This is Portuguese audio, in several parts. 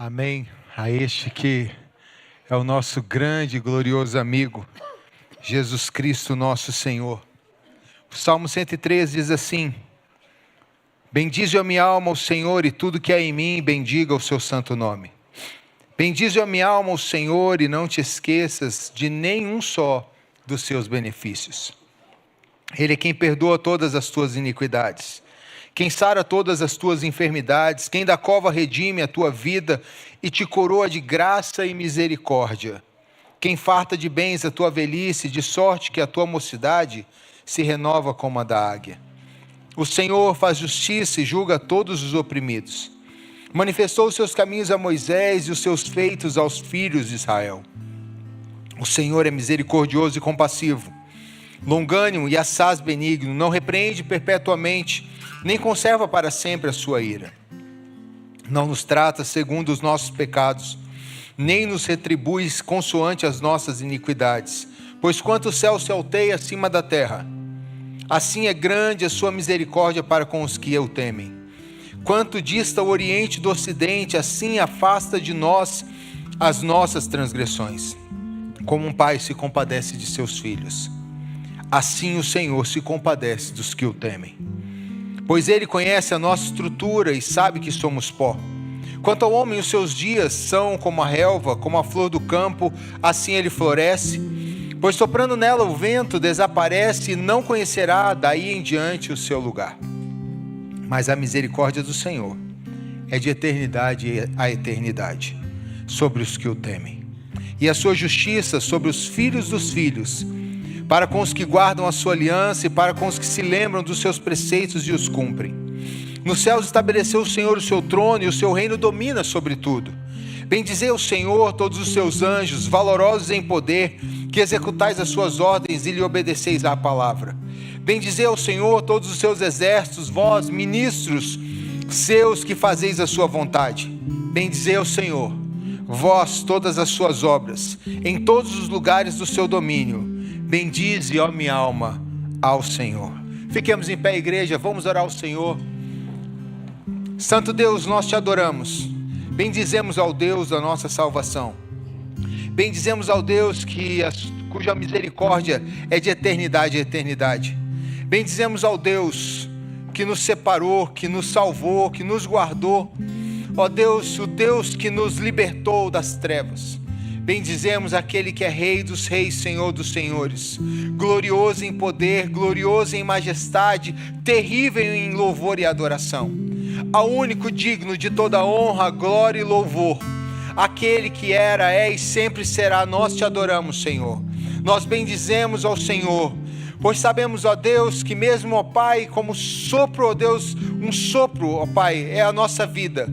Amém. A este que é o nosso grande e glorioso amigo, Jesus Cristo nosso Senhor. O Salmo 103 diz assim: bendize a minha alma o Senhor e tudo que há em mim, bendiga o seu santo nome. Bendize a minha alma o Senhor e não te esqueças de nenhum só dos seus benefícios. Ele é quem perdoa todas as tuas iniquidades, quem sara todas as tuas enfermidades, quem da cova redime a tua vida e te coroa de graça e misericórdia, quem farta de bens a tua velhice, de sorte que a tua mocidade se renova como a da águia. O Senhor faz justiça e julga todos os oprimidos. Manifestou os seus caminhos a Moisés e os seus feitos aos filhos de Israel. O Senhor é misericordioso e compassivo, longânimo e assaz benigno, não repreende perpetuamente, nem conserva para sempre a sua ira. Não nos trata segundo os nossos pecados, nem nos retribui consoante as nossas iniquidades. Pois quanto o céu se alteia acima da terra, assim é grande a sua misericórdia para com os que o temem. Quanto dista o oriente do ocidente, assim afasta de nós as nossas transgressões. Como um pai se compadece de seus filhos, assim o Senhor se compadece dos que o temem. Pois Ele conhece a nossa estrutura e sabe que somos pó. Quanto ao homem, os seus dias são como a relva, como a flor do campo, assim ele floresce. Pois soprando nela o vento desaparece e não conhecerá daí em diante o seu lugar. Mas a misericórdia do Senhor é de eternidade a eternidade sobre os que o temem, e a sua justiça sobre os filhos dos filhos, para com os que guardam a sua aliança e para com os que se lembram dos seus preceitos e os cumprem. Nos céus estabeleceu o Senhor o seu trono e o seu reino domina sobre tudo. Bendizei o Senhor, todos os seus anjos, valorosos em poder, que executais as suas ordens e lhe obedeceis à palavra. Bendizei ao Senhor todos os seus exércitos, vós, ministros seus, que fazeis a sua vontade. Bendizei ao Senhor, vós, todas as suas obras, em todos os lugares do seu domínio. Bendize, ó minha alma, ao Senhor. Fiquemos em pé, igreja, vamos orar ao Senhor. Santo Deus, nós te adoramos. Bendizemos ao Deus da nossa salvação. Bendizemos ao Deus cuja misericórdia é de eternidade a eternidade. Bendizemos ao Deus que nos separou, que nos salvou, que nos guardou. Ó Deus, o Deus que nos libertou das trevas. Bendizemos aquele que é Rei dos reis, Senhor dos senhores, glorioso em poder, glorioso em majestade, terrível em louvor e adoração. Ao único digno de toda honra, glória e louvor, aquele que era, é e sempre será, nós te adoramos, Senhor. Nós bendizemos ao Senhor, pois sabemos, ó Deus, que mesmo, ó Pai, como sopro, ó Deus, um sopro, ó Pai, é a nossa vida.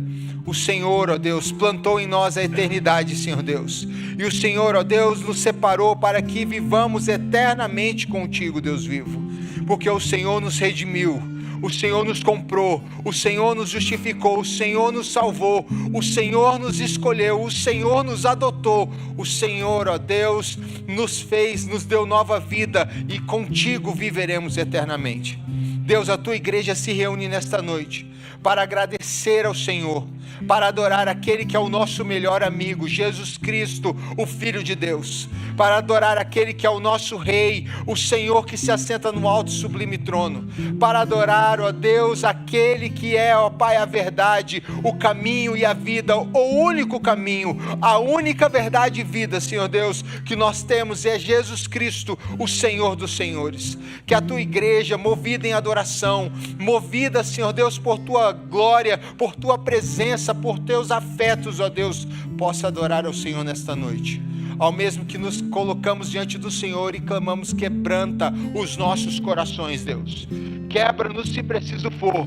O Senhor, ó Deus, plantou em nós a eternidade, Senhor Deus. E o Senhor, ó Deus, nos separou para que vivamos eternamente contigo, Deus vivo. Porque o Senhor nos redimiu, o Senhor nos comprou, o Senhor nos justificou, o Senhor nos salvou, o Senhor nos escolheu, o Senhor nos adotou, o Senhor, ó Deus, nos fez, nos deu nova vida e contigo viveremos eternamente. Deus, a tua igreja se reúne nesta noite para agradecer ao Senhor, para adorar aquele que é o nosso melhor amigo, Jesus Cristo, o Filho de Deus, para adorar aquele que é o nosso Rei, o Senhor que se assenta no alto e sublime trono, para adorar, ó Deus, aquele que é, ó Pai, a verdade, o caminho e a vida, o único caminho, a única verdade e vida, Senhor Deus, que nós temos é Jesus Cristo, o Senhor dos senhores. Que a tua igreja, movida em adoração, movida, Senhor Deus, por tua glória, por tua presença, por teus afetos, ó Deus, possa adorar ao Senhor nesta noite. Ao mesmo que nos colocamos diante do Senhor e clamamos, quebranta os nossos corações, Deus. Quebra-nos se preciso for,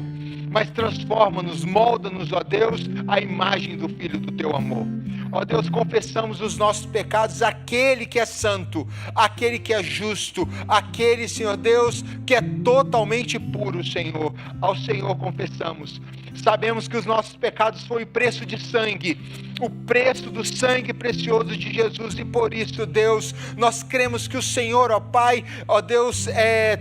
mas transforma-nos, molda-nos, ó Deus, a imagem do Filho do teu amor. Ó Deus, confessamos os nossos pecados, aquele que é santo, aquele que é justo, aquele, Senhor Deus, que é totalmente puro, Senhor. Ao Senhor confessamos. Sabemos que os nossos pecados foi o preço de sangue, o preço do sangue precioso de Jesus, e por isso, Deus, nós cremos que o Senhor, ó Pai, ó Deus,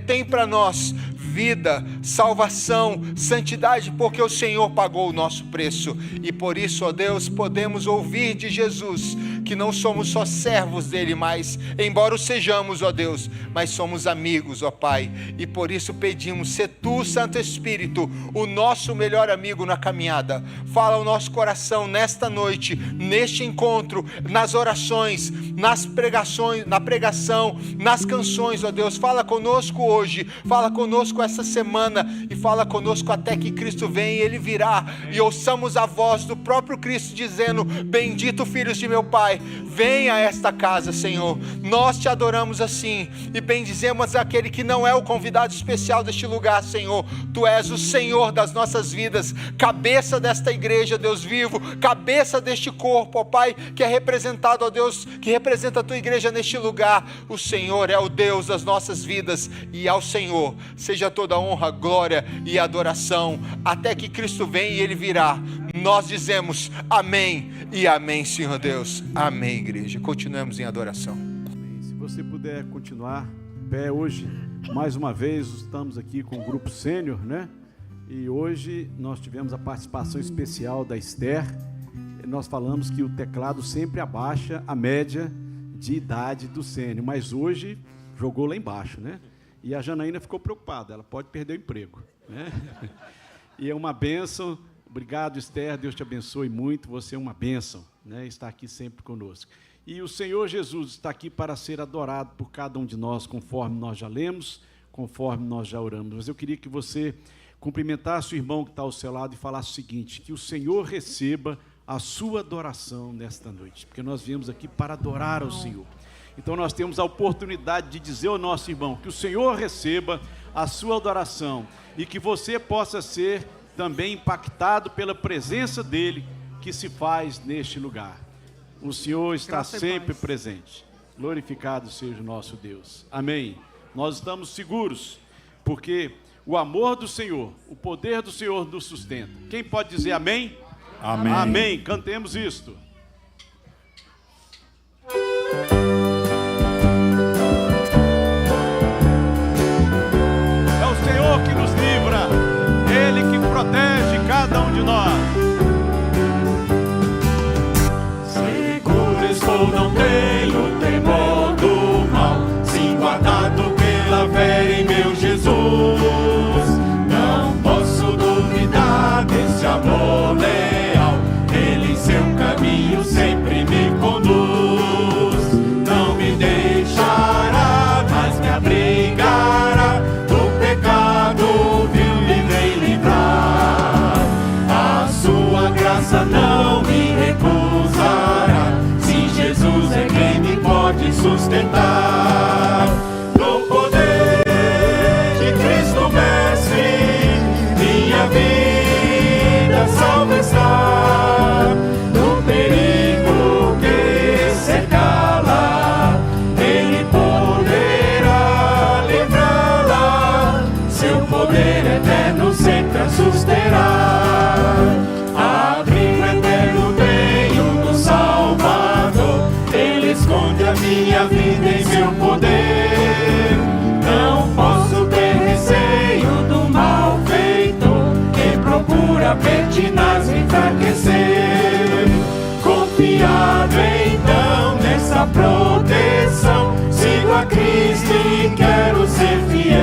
tem para nós vida, salvação, santidade, porque o Senhor pagou o nosso preço. E por isso, ó Deus, podemos ouvir de Jesus que não somos só servos dele mais, embora o sejamos, ó Deus, mas somos amigos, ó Pai. E por isso pedimos, se tu, Santo Espírito, o nosso melhor amigo na caminhada, fala ao nosso coração nesta noite, neste encontro, nas orações, nas pregações, na pregação, nas canções, ó Deus, fala conosco hoje, fala conosco essa semana e fala conosco até que Cristo venha e Ele virá, e ouçamos a voz do próprio Cristo dizendo: bendito filhos de meu Pai, venha a esta casa, Senhor. Nós te adoramos assim e bendizemos aquele que não é o convidado especial deste lugar, Senhor. Tu és o Senhor das nossas vidas, cabeça desta igreja, Deus vivo, cabeça deste corpo, ó Pai, que é representado, ó Deus, que representa a tua igreja neste lugar. O Senhor é o Deus das nossas vidas, e ao Senhor seja toda honra, glória e adoração até que Cristo venha e Ele virá. Nós dizemos amém e amém, Senhor Deus. Amém, igreja. Continuemos em adoração. Amém. Se você puder continuar em pé hoje, mais uma vez estamos aqui com o grupo sênior, né? E hoje nós tivemos a participação especial da Esther. Nós falamos que o teclado sempre abaixa a média de idade do sênior, mas hoje jogou lá embaixo, né? E a Janaína ficou preocupada, ela pode perder o emprego, né? E é uma bênção. Obrigado, Esther, Deus te abençoe muito, você é uma bênção, né? Está aqui sempre conosco. E o Senhor Jesus está aqui para ser adorado por cada um de nós, conforme nós já lemos, conforme nós já oramos. Mas eu queria que você cumprimentasse o irmão que está ao seu lado e falasse o seguinte: que o Senhor receba a sua adoração nesta noite, porque nós viemos aqui para adorar ao Senhor. Então nós temos a oportunidade de dizer ao nosso irmão que o Senhor receba a sua adoração e que você possa ser também impactado pela presença dele que se faz neste lugar. O Senhor está sempre presente. Glorificado seja o nosso Deus. Amém. Nós estamos seguros, porque o amor do Senhor, o poder do Senhor nos sustenta. Quem pode dizer amém? Amém. Amém. Cantemos isto. É o Senhor que nos livra, Ele que protege cada um de nós. Seguro estou, não tenho temor do mal, sim guardado pela fé em meu Jesus. Não posso duvidar desse amor leal, Ele em seu caminho sempre me conduz. Não me deixará, mas me abrigará do pecado vil e vem livrar. A sua graça não me recusará, se Jesus é quem me pode sustentar. No poder de Cristo Mestre, minha vida salva está. No perigo que cercá-la, Ele poderá livrá-la. Seu poder eterno sempre a susterá. Abrigo eterno tenho no Salvador, Ele esconde a minha vida em seu poder. Não posso ter receio do mal feito, que procura pertinaz me enfraquecer. Confiado então nessa proteção, sigo a Cristo e quero ser fiel.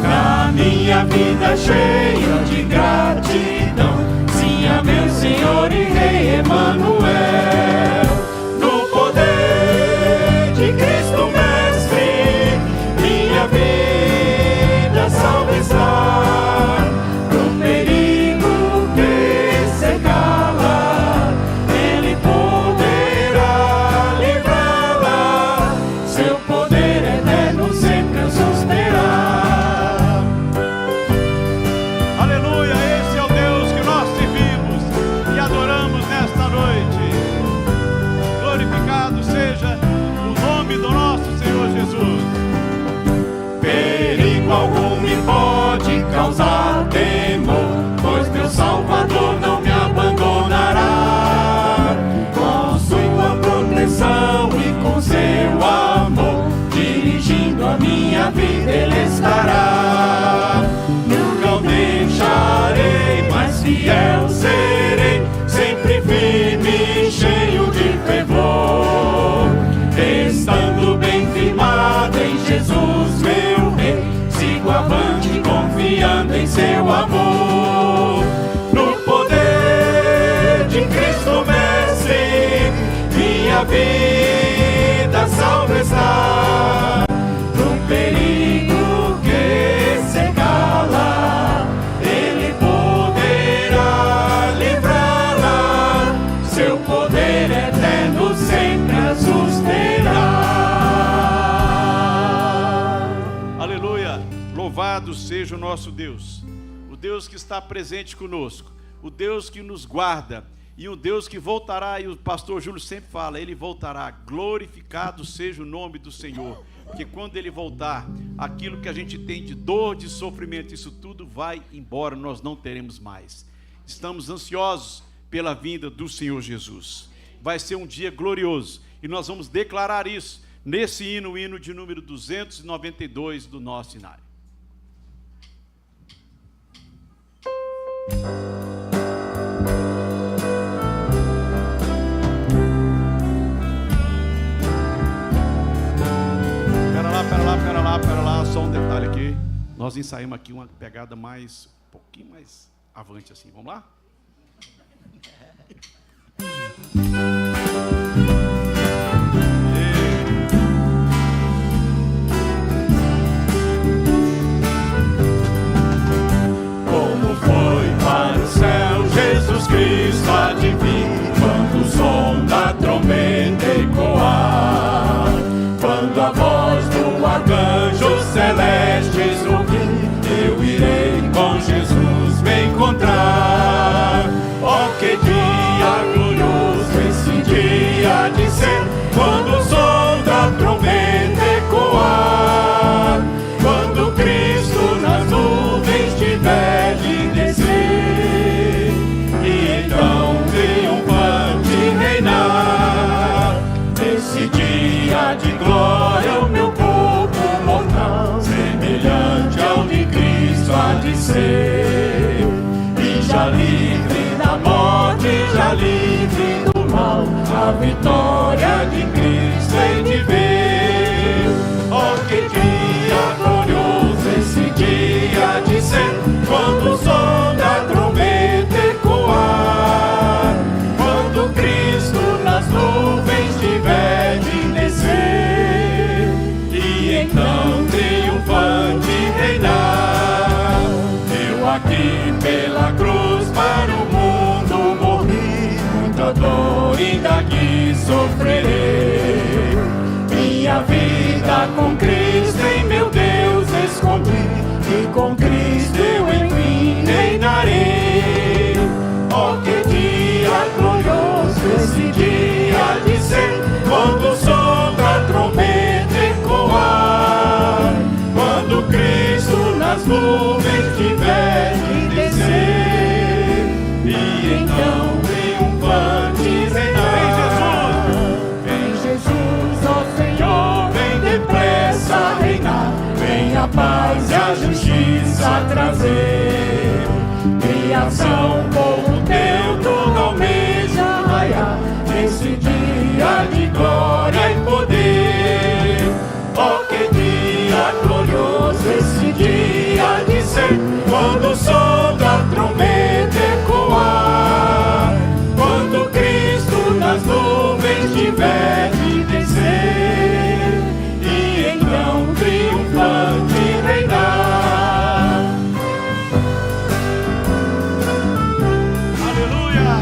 Na minha vida cheia de gratidão, sim a meu Senhor e Rei Emanuel. No poder de Cristo Mestre, minha vida salva está. No perigo que cercá-la, Ele poderá livrá-la. Seu poder eterno sempre a susterá. Aleluia, esse é o Deus que nós servimos e adoramos nesta noite. Glorificado seja o nome do nosso Senhor Jesus. Perigo algum me pode causar temor, pois meu Salvador não me abandonará. Com sua proteção e com seu amor, dirigindo a minha vida Ele estará. Nunca o deixarei, mas fiel serei, sempre firme e cheio de fervor. Estando bem firmado em Jesus meu Rei, sigo avante confiando em seu amor. No poder de Cristo Mestre, minha vida salva está. No perigo que cercá-la, Ele poderá livrá-la. Seu poder eterno sempre a susterá. Aleluia, louvado seja o nosso Deus, o Deus que está presente conosco, o Deus que nos guarda e o Deus que voltará, e o pastor Júlio sempre fala, Ele voltará, glorificado seja o nome do Senhor, porque quando Ele voltar, aquilo que a gente tem de dor, de sofrimento, isso tudo vai embora, nós não teremos mais. Estamos ansiosos pela vinda do Senhor Jesus. Vai ser um dia glorioso e nós vamos declarar isso nesse hino, o hino de número 292 do nosso cenário. Pera lá, só um detalhe aqui. Nós ensaiamos aqui uma pegada mais, um pouquinho mais avante assim, vamos lá? Como foi para o céu Jesus Cristo há de vir, quando o som da trombeta ecoar. de glória o meu corpo mortal, semelhante ao de Cristo há de ser. E já livre da morte, já livre do mal, a vitória de Cristo hei de ver. Oh, que dia glorioso esse dia de ser, quando o som da trombeta ecoar, quando Cristo nas nuvens tiver de descer, e então triunfante reinar. Eu aqui pela cruz para o mundo morri, muita dor ainda aqui sofrerei. Minha vida com Cristo em meu Deus escondi, e com Cristo eu enfim reinarei. Oh, que dia glorioso esse dia de ser, quando o som da trombeta ecoar, quando Cristo nas nuvens tiver de descer, e então triunfante reinar. Vem Jesus, ó Senhor, vem depressa reinar, vem a paz e a justiça trazer. Criação, povo teu, tudo almeja raiar, nesse dia de glória e poder. Oh, que dia glorioso esse dia de ser, quando o som da trombeta ecoar, quando Cristo nas nuvens tiver de descer, e então triunfante reinar. Aleluia!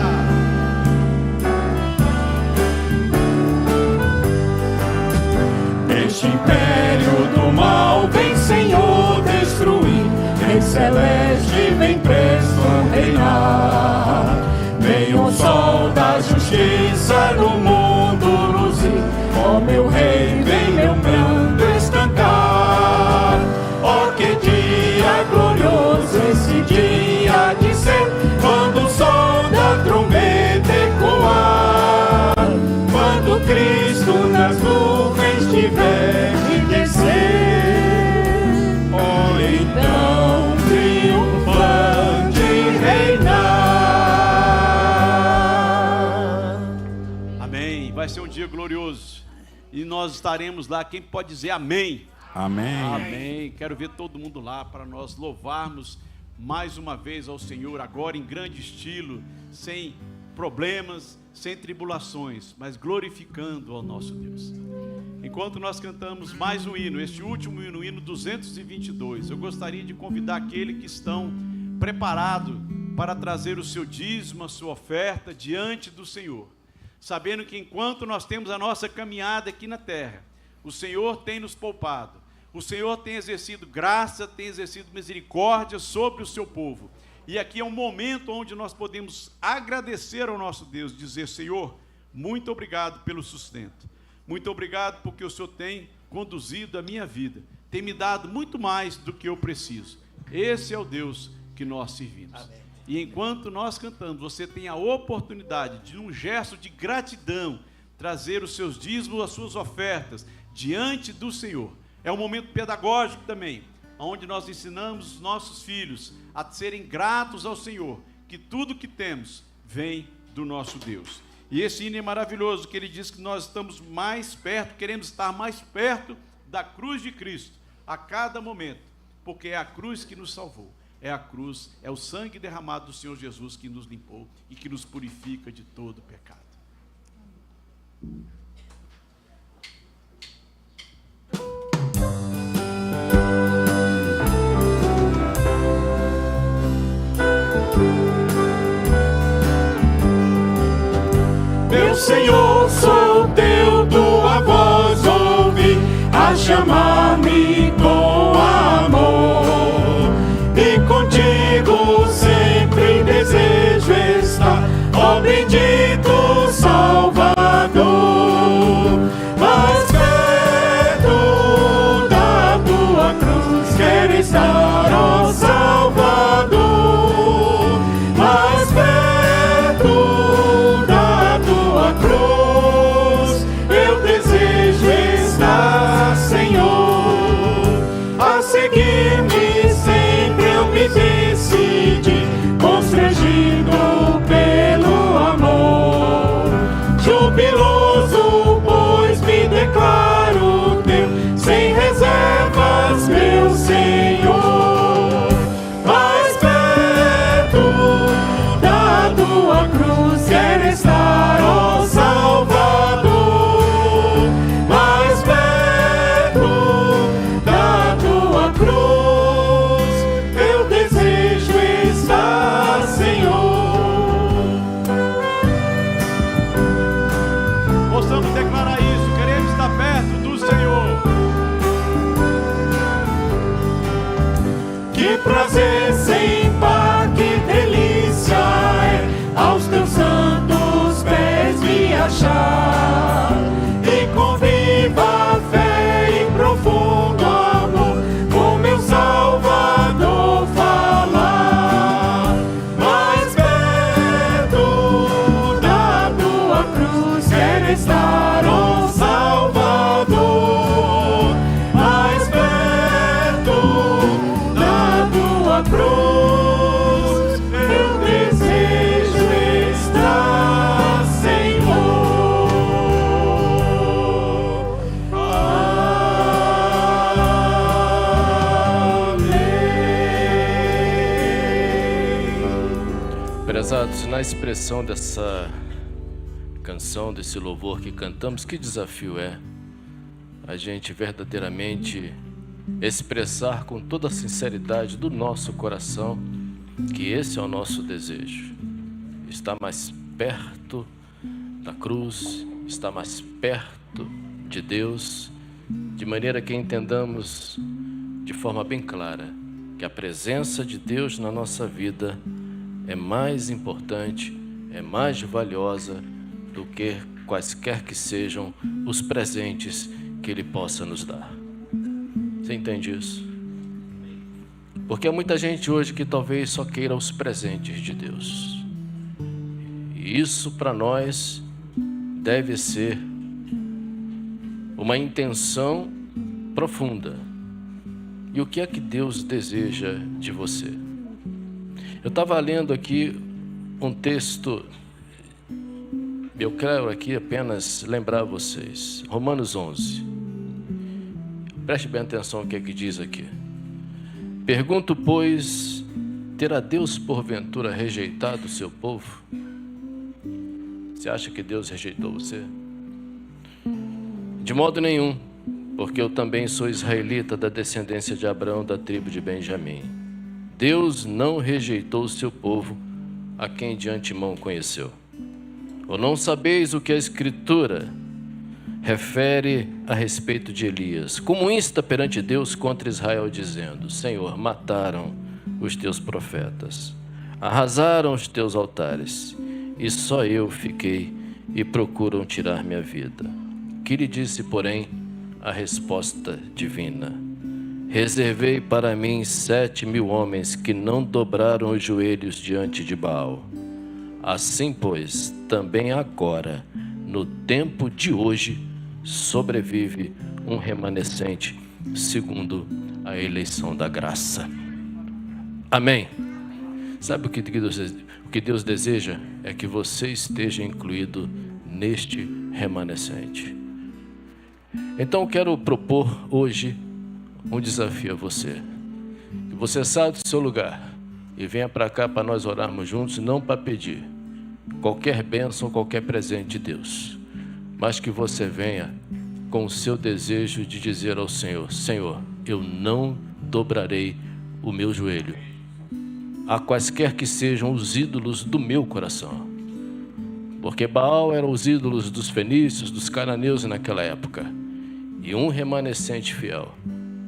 Este império do mal vem, Senhor, destruir, Rei celeste vem presto reinar. Vem o sol da justiça no mundo luzir, ó meu Rei, vem meu pranto estancar. Ó, que dia glorioso esse dia de ser, quando o som da trombeta ecoar, quando Cristo nas nuvens tiver de descer, oh, então triunfante reinar. Amém. Vai ser um dia glorioso e nós estaremos lá. Quem pode dizer amém? Amém. Amém. Quero ver todo mundo lá para nós louvarmos mais uma vez ao Senhor, agora em grande estilo, sem problemas, sem tribulações, mas glorificando ao nosso Deus. Enquanto nós cantamos mais um hino, este último hino, o hino 222, eu gostaria de convidar aqueles que estão preparados para trazer o seu dízimo, a sua oferta diante do Senhor, sabendo que enquanto nós temos a nossa caminhada aqui na terra, o Senhor tem nos poupado, o Senhor tem exercido graça, tem exercido misericórdia sobre o seu povo. E aqui é um momento onde nós podemos agradecer ao nosso Deus, dizer: Senhor, muito obrigado pelo sustento, muito obrigado porque o Senhor tem conduzido a minha vida, tem me dado muito mais do que eu preciso. Esse é o Deus que nós servimos. Amém. E enquanto nós cantamos, você tem a oportunidade de, um gesto de gratidão, trazer os seus dízimos, as suas ofertas diante do Senhor. É um momento pedagógico também, onde nós ensinamos os nossos filhos a serem gratos ao Senhor, que tudo que temos vem do nosso Deus. E esse hino é maravilhoso, que ele diz que nós estamos mais perto, queremos estar mais perto da cruz de Cristo a cada momento, porque é a cruz que nos salvou, é a cruz, é o sangue derramado do Senhor Jesus que nos limpou e que nos purifica de todo pecado. Meu Senhor, sou teu, tua voz ouvi a chamar-me com amor, e contigo sempre desejo estar, ó bendito Salvador. Mais perto da tua cruz quero estar, ó Salvador. Mais perto da tua cruz eu desejo estar. prazer sem par, que delícia é aos teus santos pés me achar. E com viva fé e profundo amor, com meu Salvador falar. Mais perto da tua cruz quero estar, ó Salvador. Mais perto da tua cruz eu desejo estar, Senhor. Amém. Prezados, na expressão dessa canção, desse louvor que cantamos, que desafio é a gente verdadeiramente expressar com toda a sinceridade do nosso coração que esse é o nosso desejo. Estar mais perto da cruz, estar mais perto de Deus, de maneira que entendamos de forma bem clara que a presença de Deus na nossa vida é mais importante, é mais valiosa do que quaisquer que sejam os presentes que Ele possa nos dar. Você entende isso? Porque há muita gente hoje que talvez só queira os presentes de Deus. E isso para nós deve ser uma intenção profunda. E o que é que Deus deseja de você? Eu estava lendo aqui um texto, eu quero aqui apenas lembrar vocês, Romanos 11. Preste bem atenção o que é que diz aqui. Pergunto, pois, terá Deus porventura rejeitado o seu povo? Você acha que Deus rejeitou você? De modo nenhum, porque eu também sou israelita da descendência de Abraão, da tribo de Benjamim. Deus não rejeitou o seu povo, a quem de antemão conheceu. Ou não sabeis o que a Escritura refere a respeito de Elias, como insta perante Deus contra Israel, dizendo: Senhor, mataram os teus profetas, arrasaram os teus altares, e só eu fiquei e procuram tirar minha vida. Que lhe disse, porém, a resposta divina: reservei para mim 7.000 homens que não dobraram os joelhos diante de Baal. Assim, pois, também agora, no tempo de hoje, sobrevive um remanescente segundo a eleição da graça. Amém. Sabe o que Deus deseja? É que você esteja incluído neste remanescente. Então, quero propor hoje um desafio a você. Que você saia do seu lugar e venha para cá para nós orarmos juntos, não para pedir qualquer bênção, qualquer presente de Deus, mas que você venha com o seu desejo de dizer ao Senhor: Senhor, eu não dobrarei o meu joelho a quaisquer que sejam os ídolos do meu coração. Porque Baal eram os ídolos dos fenícios, dos cananeus naquela época. E um remanescente fiel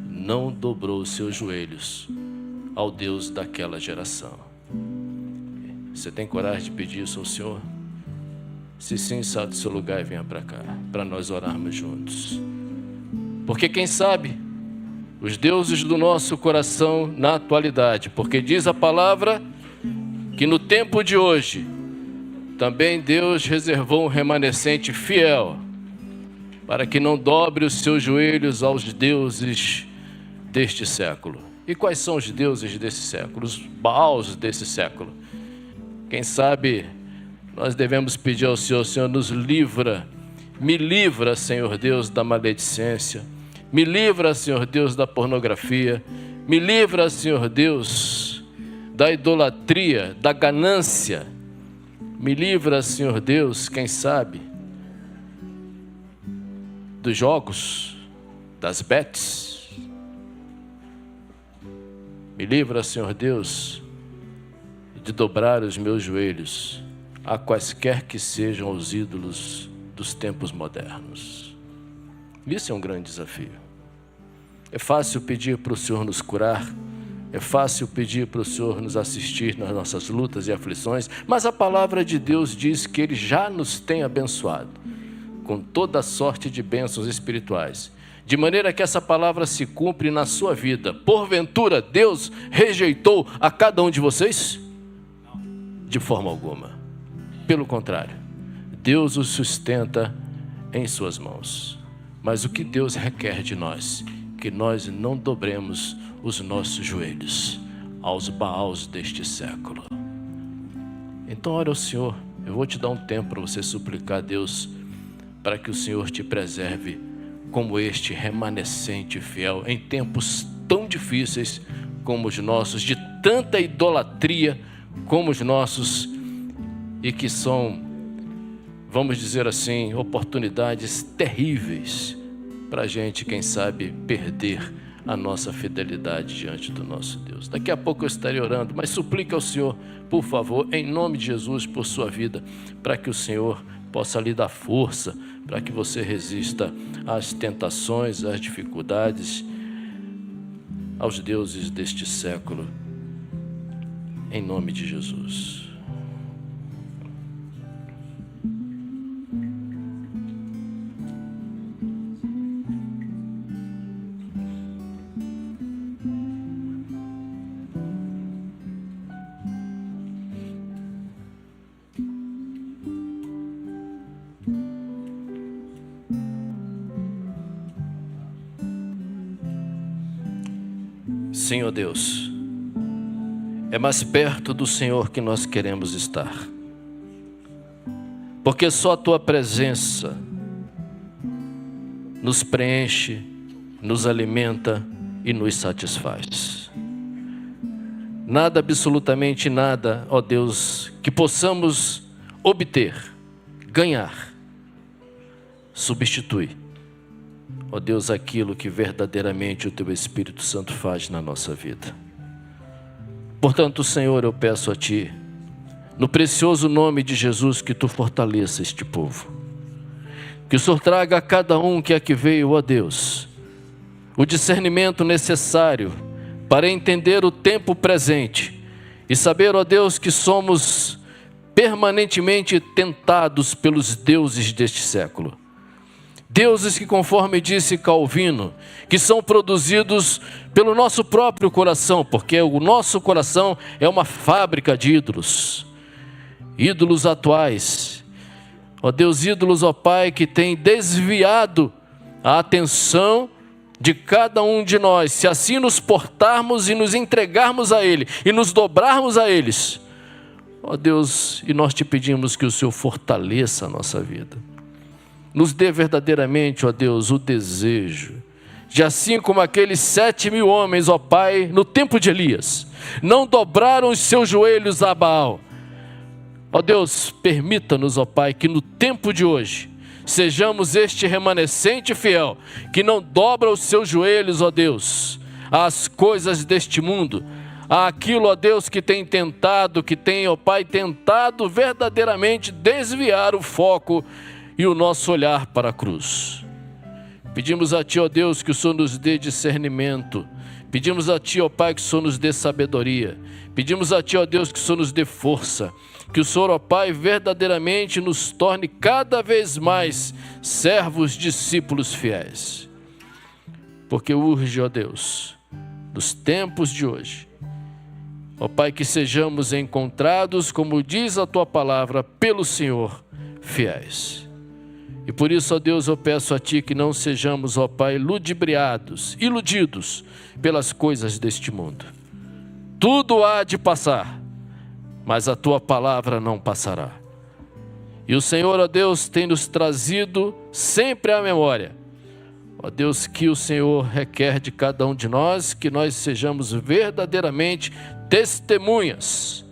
não dobrou os seus joelhos ao Deus daquela geração. Você tem coragem de pedir isso ao Senhor? Se sim, saia do seu lugar e venha para cá, para nós orarmos juntos. Porque quem sabe, os deuses do nosso coração na atualidade, porque diz a palavra que no tempo de hoje, também Deus reservou um remanescente fiel, para que não dobre os seus joelhos aos deuses deste século. E quais são os deuses desse século? Os Baals desse século. Quem sabe nós devemos pedir ao Senhor: Senhor, nos livra, me livra, Senhor Deus, da maledicência, me livra, Senhor Deus, da pornografia, me livra, Senhor Deus, da idolatria, da ganância, me livra, Senhor Deus, quem sabe, dos jogos, das bets. Me livra, Senhor Deus, de dobrar os meus joelhos a quaisquer que sejam os ídolos dos tempos modernos. Isso é um grande desafio. É fácil pedir para o Senhor nos curar, É fácil pedir para o Senhor nos assistir nas nossas lutas e aflições, mas a palavra de Deus diz que Ele já nos tem abençoado com toda sorte de bênçãos espirituais, de maneira que essa palavra se cumpre na sua vida. Porventura, Deus rejeitou a cada um de vocês? De forma alguma. Pelo contrário, Deus os sustenta em suas mãos. Mas o que Deus requer de nós? Que nós não dobremos os nossos joelhos aos Baals deste século. Então ore ao Senhor. Eu vou te dar um tempo para você suplicar a Deus para que o Senhor te preserve como este remanescente fiel em tempos tão difíceis como os nossos, de tanta idolatria como os nossos, e que são, vamos dizer assim, oportunidades terríveis para a gente, quem sabe, perder a nossa fidelidade diante do nosso Deus. Daqui a pouco eu estarei orando, mas suplique ao Senhor, por favor, em nome de Jesus, por sua vida, para que o Senhor possa lhe dar força, para que você resista às tentações, às dificuldades, aos deuses deste século, em nome de Jesus. Senhor Deus, é mais perto do Senhor que nós queremos estar, porque só a Tua presença nos preenche, nos alimenta e nos satisfaz. Nada, absolutamente nada, ó Deus, que possamos obter, ganhar, substitui, ó Deus, aquilo que verdadeiramente o Teu Espírito Santo faz na nossa vida. Portanto, Senhor, eu peço a Ti, no precioso nome de Jesus, que Tu fortaleça este povo. Que o Senhor traga a cada um que aqui veio, ó Deus, o discernimento necessário para entender o tempo presente e saber, ó Deus, que somos permanentemente tentados pelos deuses deste século. Deuses que, conforme disse Calvino, que são produzidos pelo nosso próprio coração, porque o nosso coração é uma fábrica de ídolos. Ídolos atuais. Ó Deus, ídolos, ó Pai, que tem desviado a atenção de cada um de nós. Se assim nos portarmos e nos entregarmos a Ele e nos dobrarmos a eles, ó Deus, e nós te pedimos que o Senhor fortaleça a nossa vida. Nos dê verdadeiramente, ó Deus, o desejo de, assim como aqueles 7.000 homens, ó Pai, no tempo de Elias, não dobraram os seus joelhos a Baal. Ó Deus, permita-nos, ó Pai, que no tempo de hoje sejamos este remanescente fiel, que não dobra os seus joelhos, ó Deus, às coisas deste mundo, àquilo, ó Deus, que tem tentado, que tem, ó Pai, tentado verdadeiramente desviar o foco e o nosso olhar para a cruz. Pedimos a Ti, ó Deus, que o Senhor nos dê discernimento. Pedimos a Ti, ó Pai, que o Senhor nos dê sabedoria. Pedimos a Ti, ó Deus, que o Senhor nos dê força. Que o Senhor, ó Pai, verdadeiramente nos torne cada vez mais servos, discípulos fiéis. Porque urge, ó Deus, nos tempos de hoje, ó Pai, que sejamos encontrados, como diz a Tua palavra, pelo Senhor, fiéis. E por isso, ó Deus, eu peço a Ti que não sejamos, ó Pai, ludibriados, iludidos pelas coisas deste mundo. Tudo há de passar, mas a Tua palavra não passará. E o Senhor, ó Deus, tem nos trazido sempre à memória, ó Deus, que o Senhor requer de cada um de nós, que nós sejamos verdadeiramente testemunhas,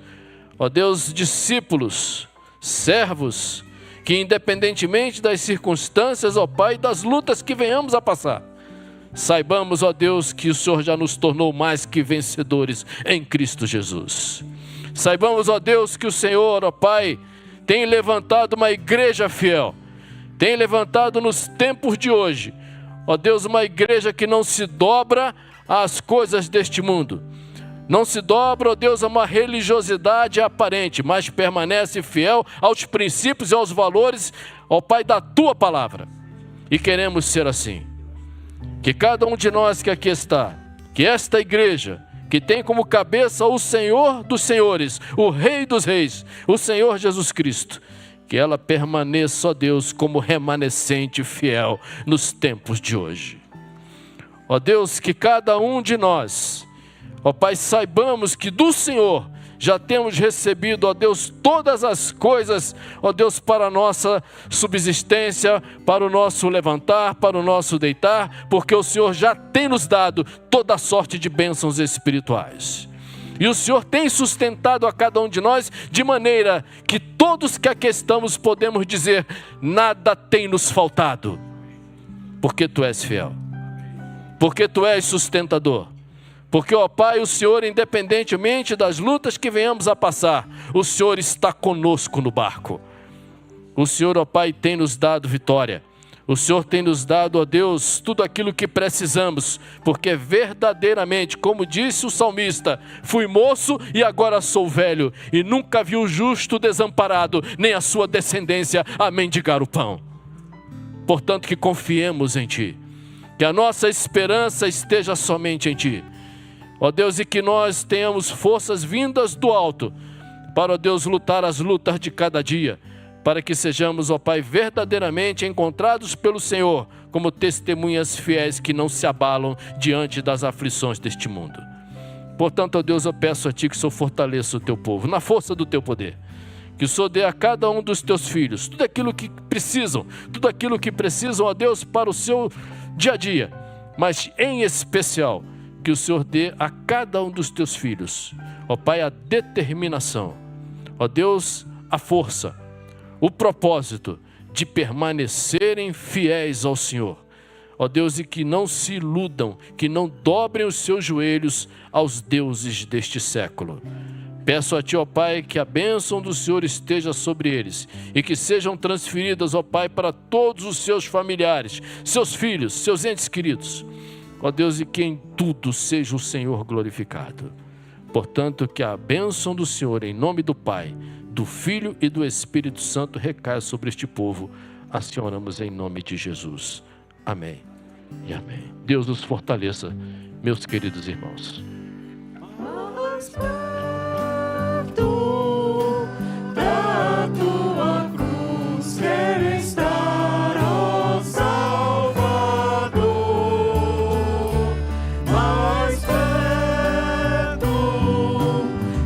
ó Deus, discípulos, servos, que independentemente das circunstâncias, ó Pai, das lutas que venhamos a passar, saibamos, ó Deus, que o Senhor já nos tornou mais que vencedores em Cristo Jesus. Saibamos, ó Deus, que o Senhor, ó Pai, tem levantado uma igreja fiel, tem levantado nos tempos de hoje, ó Deus, uma igreja que não se dobra às coisas deste mundo, Não se dobra, ó Deus, a uma religiosidade aparente, mas permanece fiel aos princípios e aos valores, ó Pai, da Tua palavra. E queremos ser assim. Que cada um de nós que aqui está, que esta igreja, que tem como cabeça o Senhor dos senhores, o Rei dos reis, o Senhor Jesus Cristo, que ela permaneça, ó Deus, como remanescente fiel nos tempos de hoje. Ó Deus, que cada um de nós, ó Pai, saibamos que do Senhor já temos recebido, ó Deus, todas as coisas, ó Deus, para a nossa subsistência, para o nosso levantar, para o nosso deitar, porque o Senhor já tem nos dado toda sorte de bênçãos espirituais. E o Senhor tem sustentado a cada um de nós, de maneira que todos que aqui estamos podemos dizer, nada tem nos faltado, porque Tu és fiel, porque Tu és sustentador. Porque, ó Pai, o Senhor, independentemente das lutas que venhamos a passar, o Senhor está conosco no barco. O Senhor, ó Pai, tem nos dado vitória. O Senhor tem nos dado, ó Deus, tudo aquilo que precisamos, porque verdadeiramente, como disse o salmista, fui moço e agora sou velho, e nunca vi o justo desamparado, nem a sua descendência a mendigar o pão. Portanto, que confiemos em Ti, que a nossa esperança esteja somente em Ti. Ó Deus, e que nós tenhamos forças vindas do alto, para, ó Deus, lutar as lutas de cada dia, para que sejamos, ó Pai, verdadeiramente encontrados pelo Senhor, como testemunhas fiéis que não se abalam diante das aflições deste mundo. Portanto, ó Deus, eu peço a Ti que o Senhor fortaleça o Teu povo, na força do Teu poder. Que o Senhor dê a cada um dos Teus filhos tudo aquilo que precisam, ó Deus, para o seu dia a dia, mas em especial, que o Senhor dê a cada um dos Teus filhos, ó Pai, a determinação, ó Deus, a força, o propósito de permanecerem fiéis ao Senhor, ó Deus, e que não se iludam, que não dobrem os seus joelhos aos deuses deste século. Peço a Ti, ó Pai, que a bênção do Senhor esteja sobre eles e que sejam transferidas, ó Pai, para todos os seus familiares, seus filhos, seus entes queridos. Ó Deus, e que em tudo seja o Senhor glorificado. Portanto, que a bênção do Senhor, em nome do Pai, do Filho e do Espírito Santo, recaia sobre este povo. Assim oramos em nome de Jesus. Amém e amém. Deus nos fortaleça, meus queridos irmãos. Da Tua cruz quero estar, ó Salvador, mais perto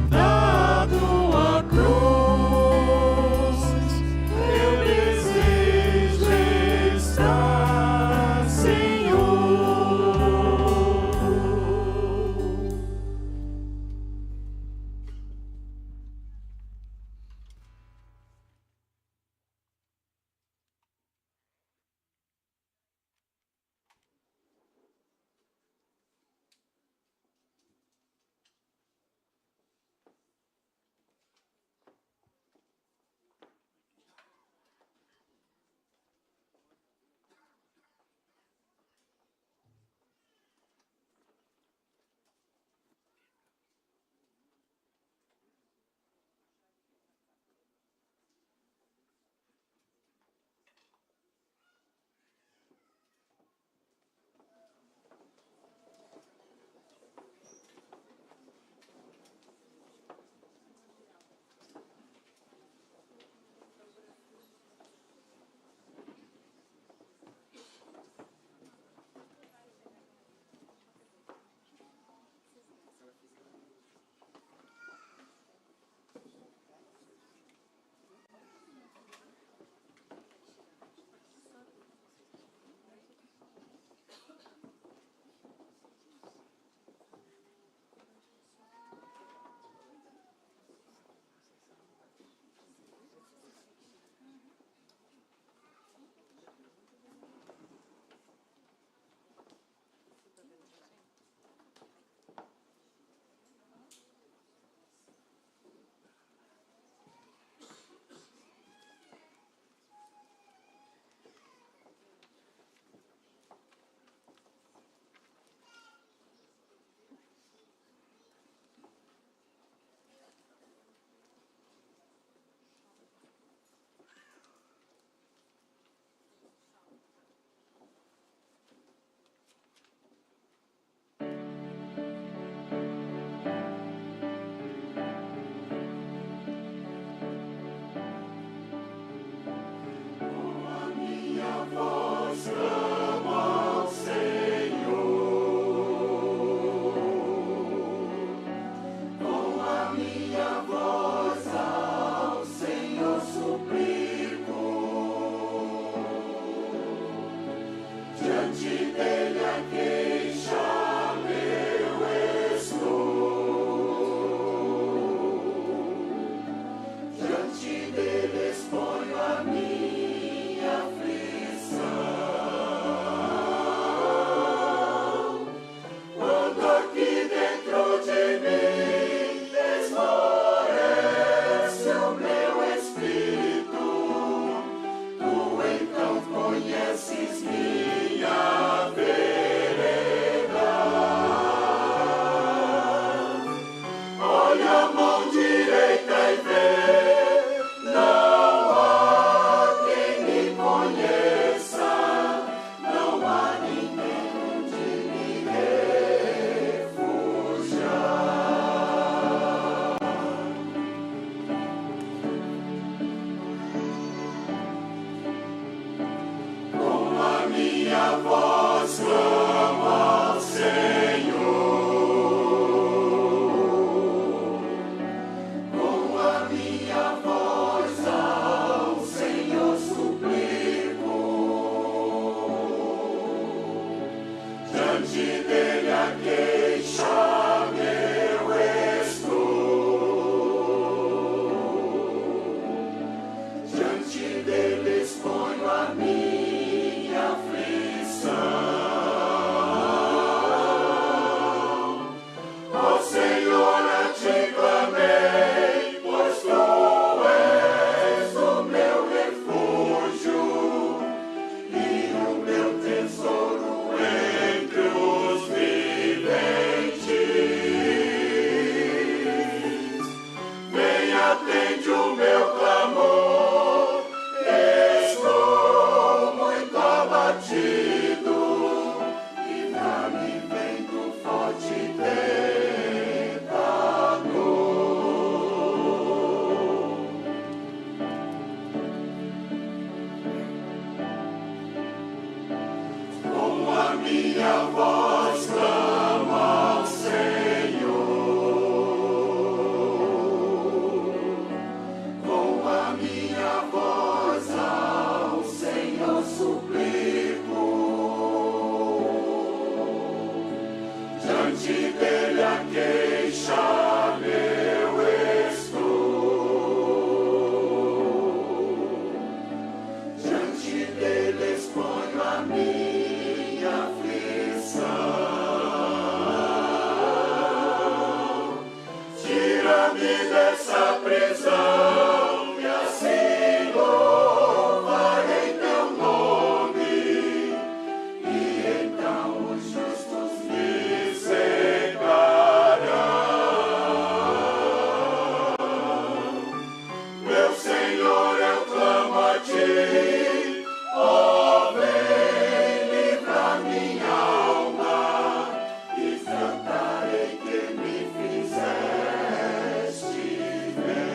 da Tua cruz. Eu desejo estar, Senhor. diante dele a queixar eu estou, diante dele exponho a minha aflição. Ó Senhor, a ti clamei, pois tu és o meu refúgio e o meu tesouro entre os viventes. Vem, atende o meu clamor, estou muito abatido, livra-me bem do forte tentador. Com a minha voz clamo ao Senhor, com a minha voz ao Senhor suplico, diante dele a queixar eu estou, diante dele exponho a minha aflição. Tira-me dessa prisão e assim louvarei teu nome, e então os justos me cercarão. Meu Senhor, eu clamo a ti, ó, vem livrar minha alma, e cantarei que me fizeste bem.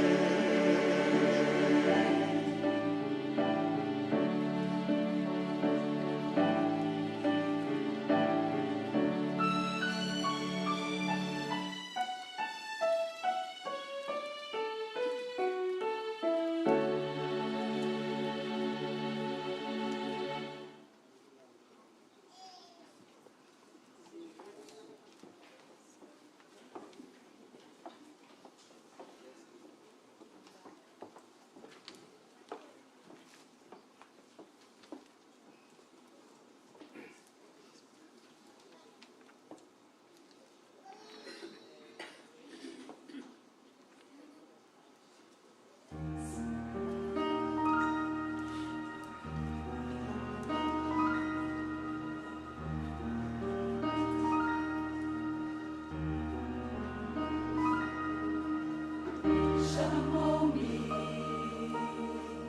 Chamou-me,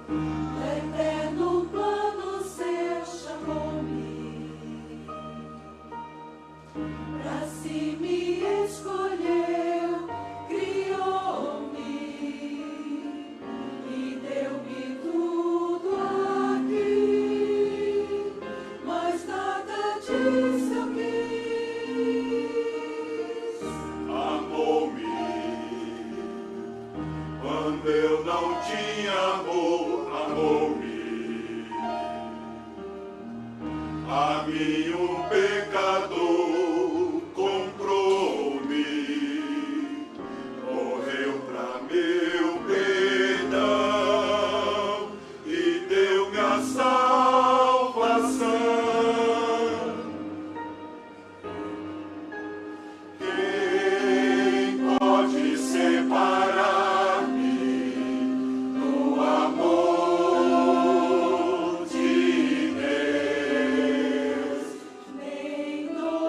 no eterno plano seu chamou-me, pra si me escolheu, criou-me e deu-me tudo aqui, mas nada disso eu quis. Amou-me quando eu não tinha amor, amou-me. A mim um pecador comprou-me, morreu pra meu perdão e deu-me a salvação. Quem pode separar-me do amor de Deus? Nem dor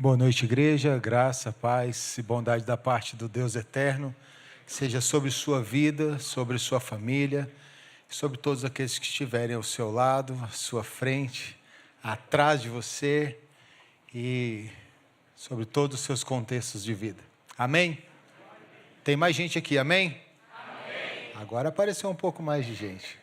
Boa noite, igreja. Graça, paz e bondade da parte do Deus eterno seja sobre sua vida, sobre sua família, sobre todos aqueles que estiverem ao seu lado, à sua frente, atrás de você e sobre todos os seus contextos de vida. Amém? Tem mais gente aqui, amém? Amém. Agora apareceu um pouco mais de gente.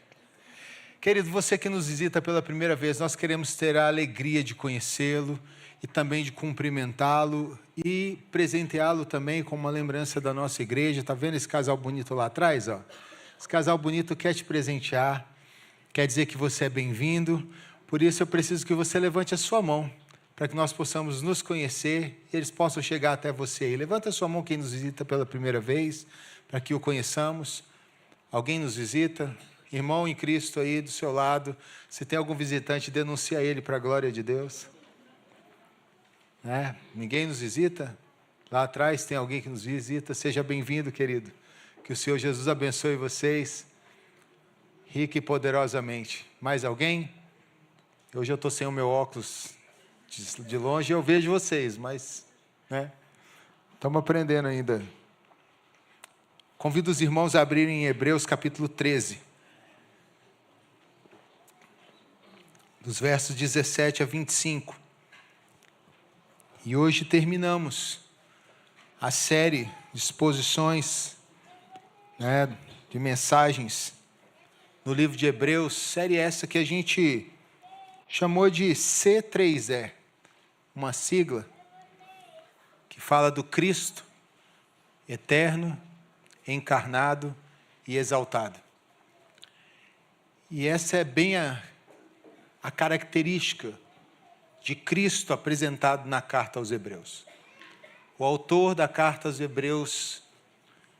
Querido, você que nos visita pela primeira vez, nós queremos ter a alegria de conhecê-lo e também de cumprimentá-lo e presenteá-lo também com uma lembrança da nossa igreja. Está vendo esse casal bonito lá atrás? Ó? Esse casal bonito quer te presentear, quer dizer que você é bem-vindo. Por isso eu preciso que você levante a sua mão, para que nós possamos nos conhecer e eles possam chegar até você. E levanta a sua mão quem nos visita pela primeira vez, para que o conheçamos. Alguém nos visita? Irmão em Cristo aí do seu lado, se tem algum visitante, denuncia ele para a glória de Deus. Ninguém nos visita? Lá atrás tem alguém que nos visita. Seja bem-vindo, querido. Que o Senhor Jesus abençoe vocês rica e poderosamente. Mais alguém? Hoje eu estou sem o meu óculos de longe, eu vejo vocês, mas estamos aprendendo ainda. Convido os irmãos a abrirem em Hebreus capítulo 13, dos versos 17 a 25. E hoje terminamos a série de exposições, de mensagens no livro de Hebreus, série essa que a gente chamou de C3E, uma sigla que fala do Cristo eterno, encarnado e exaltado. E essa é bem a característica de Cristo apresentado na carta aos Hebreus. O autor da carta aos Hebreus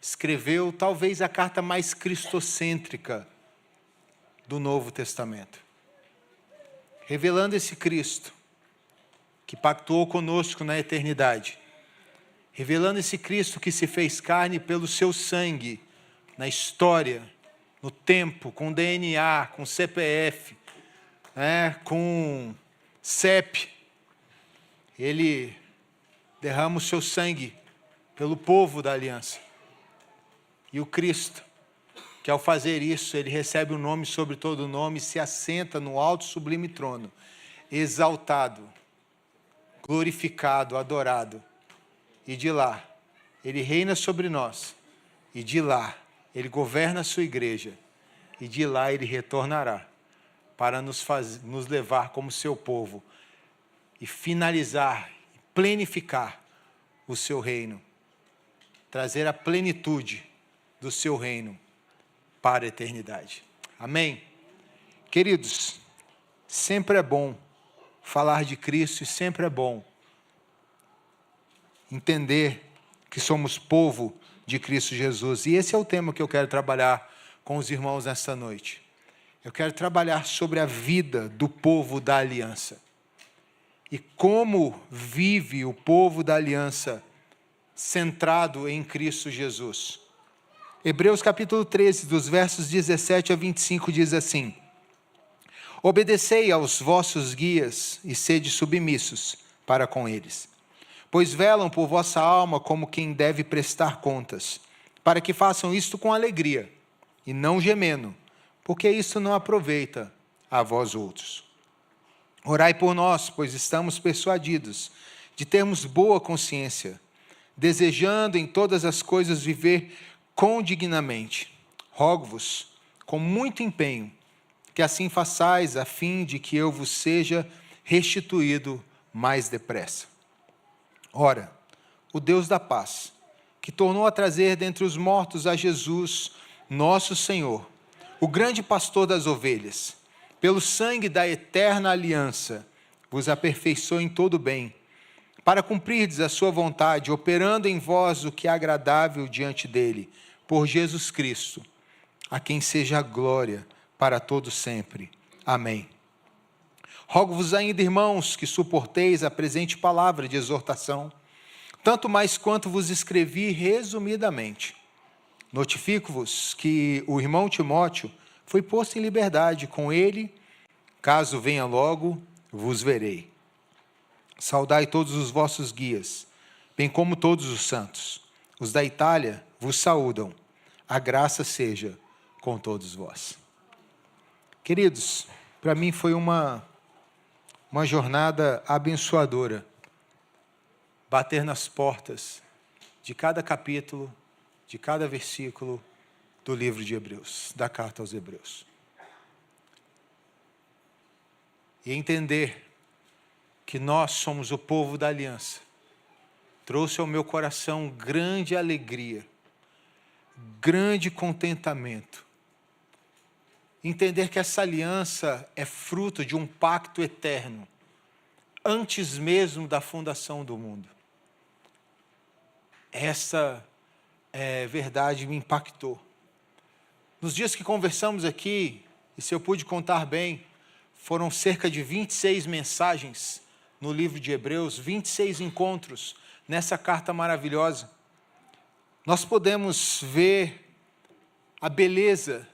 escreveu talvez a carta mais cristocêntrica do Novo Testamento, revelando esse Cristo que pactuou conosco na eternidade, revelando esse Cristo que se fez carne pelo seu sangue, na história, no tempo, com DNA, com CPF, com CEP. Ele derrama o seu sangue pelo povo da aliança. E o Cristo, que ao fazer isso, ele recebe o nome sobre todo o nome e se assenta no alto sublime trono, exaltado, glorificado, adorado. E de lá, ele reina sobre nós. E de lá, ele governa a sua igreja. E de lá, ele retornará para nos levar como seu povo e finalizar, plenificar o seu reino, trazer a plenitude do seu reino para a eternidade. Amém? Queridos, sempre é bom falar de Cristo e sempre é bom entender que somos povo de Cristo Jesus. E esse é o tema que eu quero trabalhar com os irmãos nesta noite. Eu quero trabalhar sobre a vida do povo da aliança. E como vive o povo da aliança centrado em Cristo Jesus. Hebreus capítulo 13, dos versos 17 a 25, diz assim: Obedecei aos vossos guias e sede submissos para com eles, pois velam por vossa alma como quem deve prestar contas, para que façam isto com alegria e não gemendo, porque isso não aproveita a vós outros. Orai por nós, pois estamos persuadidos de termos boa consciência, desejando em todas as coisas viver condignamente. Rogo-vos, com muito empenho, que assim façais, a fim de que eu vos seja restituído mais depressa. Ora, o Deus da paz, que tornou a trazer dentre os mortos a Jesus, nosso Senhor, o grande pastor das ovelhas, pelo sangue da eterna aliança, vos aperfeiçoou em todo bem, para cumprirdes a sua vontade, operando em vós o que é agradável diante dele, por Jesus Cristo, a quem seja a glória para todos sempre. Amém. Rogo-vos ainda, irmãos, que suporteis a presente palavra de exortação, tanto mais quanto vos escrevi resumidamente. Notifico-vos que o irmão Timóteo foi posto em liberdade. Com ele, caso venha logo, vos verei. Saudai todos os vossos guias, bem como todos os santos. Os da Itália vos saúdam. A graça seja com todos vós. Queridos, para mim foi uma jornada abençoadora. Bater nas portas de cada capítulo, de cada versículo do livro de Hebreus, da carta aos Hebreus. E entender que nós somos o povo da aliança, trouxe ao meu coração grande alegria, grande contentamento. Entender que essa aliança é fruto de um pacto eterno, antes mesmo da fundação do mundo. Essa verdade me impactou. Nos dias que conversamos aqui, e se eu pude contar bem, foram cerca de 26 mensagens no livro de Hebreus, 26 encontros nessa carta maravilhosa. Nós podemos ver a beleza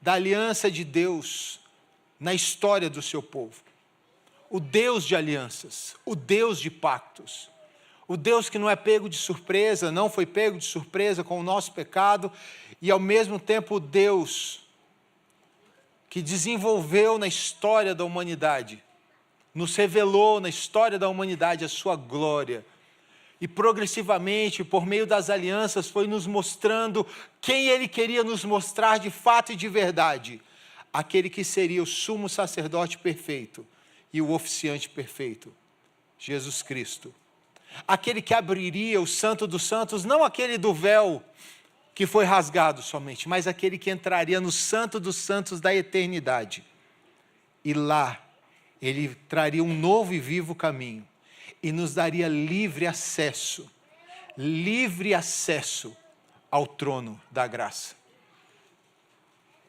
da aliança de Deus na história do seu povo. O Deus de alianças, o Deus de pactos, o Deus que não é pego de surpresa, não foi pego de surpresa com o nosso pecado, e ao mesmo tempo o Deus que desenvolveu na história da humanidade, nos revelou na história da humanidade a sua glória, e progressivamente, por meio das alianças, foi nos mostrando quem Ele queria nos mostrar de fato e de verdade. Aquele que seria o sumo sacerdote perfeito e o oficiante perfeito, Jesus Cristo. Aquele que abriria o Santo dos Santos, não aquele do véu que foi rasgado somente, mas aquele que entraria no Santo dos Santos da eternidade. E lá, Ele traria um novo e vivo caminho. E nos daria livre acesso ao trono da graça.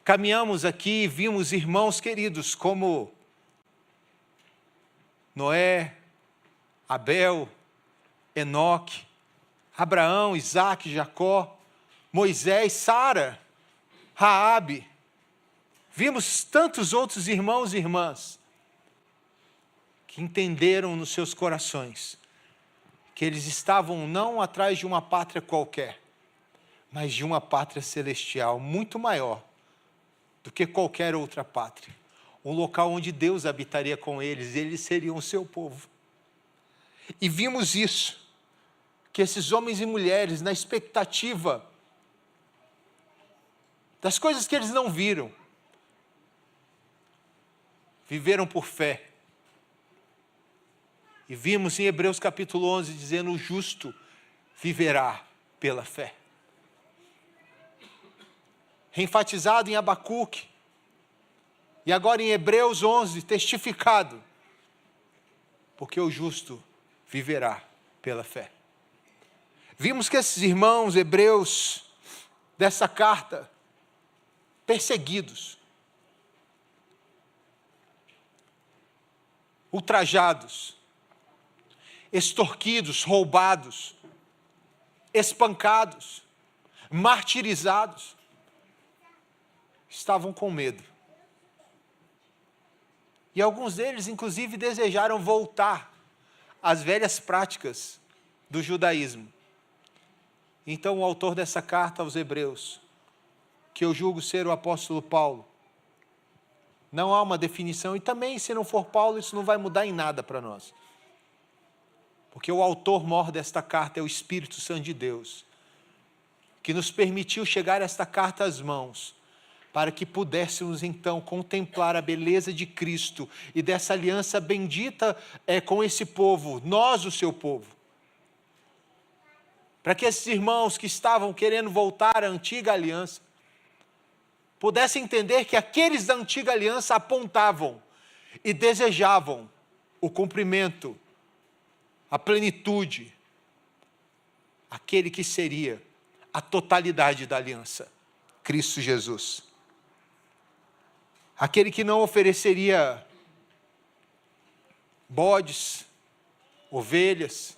Caminhamos aqui e vimos irmãos queridos como Noé, Abel, Enoque, Abraão, Isaque, Jacó, Moisés, Sara, Raabe. Vimos tantos outros irmãos e irmãs que entenderam nos seus corações que eles estavam não atrás de uma pátria qualquer, mas de uma pátria celestial muito maior do que qualquer outra pátria. Um local onde Deus habitaria com eles seriam o seu povo. E vimos isso, que esses homens e mulheres, na expectativa das coisas que eles não viram, viveram por fé. E vimos em Hebreus capítulo 11, dizendo, o justo viverá pela fé. Reenfatizado em Abacuque, e agora em Hebreus 11, testificado, porque o justo viverá pela fé. Vimos que esses irmãos hebreus dessa carta, perseguidos, ultrajados, extorquidos, roubados, espancados, martirizados, estavam com medo. E alguns deles, inclusive, desejaram voltar às velhas práticas do judaísmo. Então, o autor dessa carta aos Hebreus, que eu julgo ser o apóstolo Paulo, não há uma definição, e também, se não for Paulo, isso não vai mudar em nada para nós. Porque o autor maior desta carta é o Espírito Santo de Deus, que nos permitiu chegar esta carta às mãos, para que pudéssemos então contemplar a beleza de Cristo e dessa aliança bendita com esse povo, nós o seu povo. Para que esses irmãos que estavam querendo voltar à antiga aliança, pudessem entender que aqueles da antiga aliança apontavam e desejavam o cumprimento, a plenitude, aquele que seria a totalidade da aliança, Cristo Jesus. Aquele que não ofereceria bodes, ovelhas,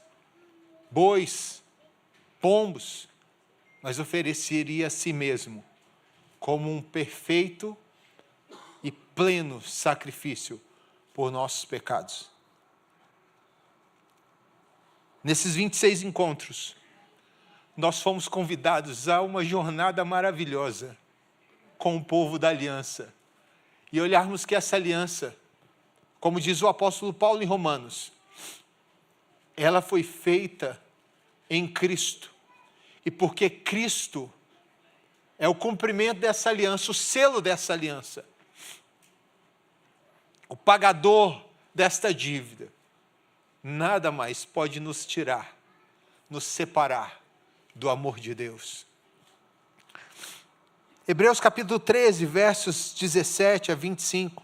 bois, pombos, mas ofereceria a si mesmo como um perfeito e pleno sacrifício por nossos pecados. nesses 26 encontros, nós fomos convidados a uma jornada maravilhosa com o povo da aliança. E olharmos que essa aliança, como diz o apóstolo Paulo em Romanos, ela foi feita em Cristo. E porque Cristo é o cumprimento dessa aliança, o selo dessa aliança, o pagador desta dívida, nada mais pode nos tirar, nos separar do amor de Deus. Hebreus capítulo 13, versos 17 a 25.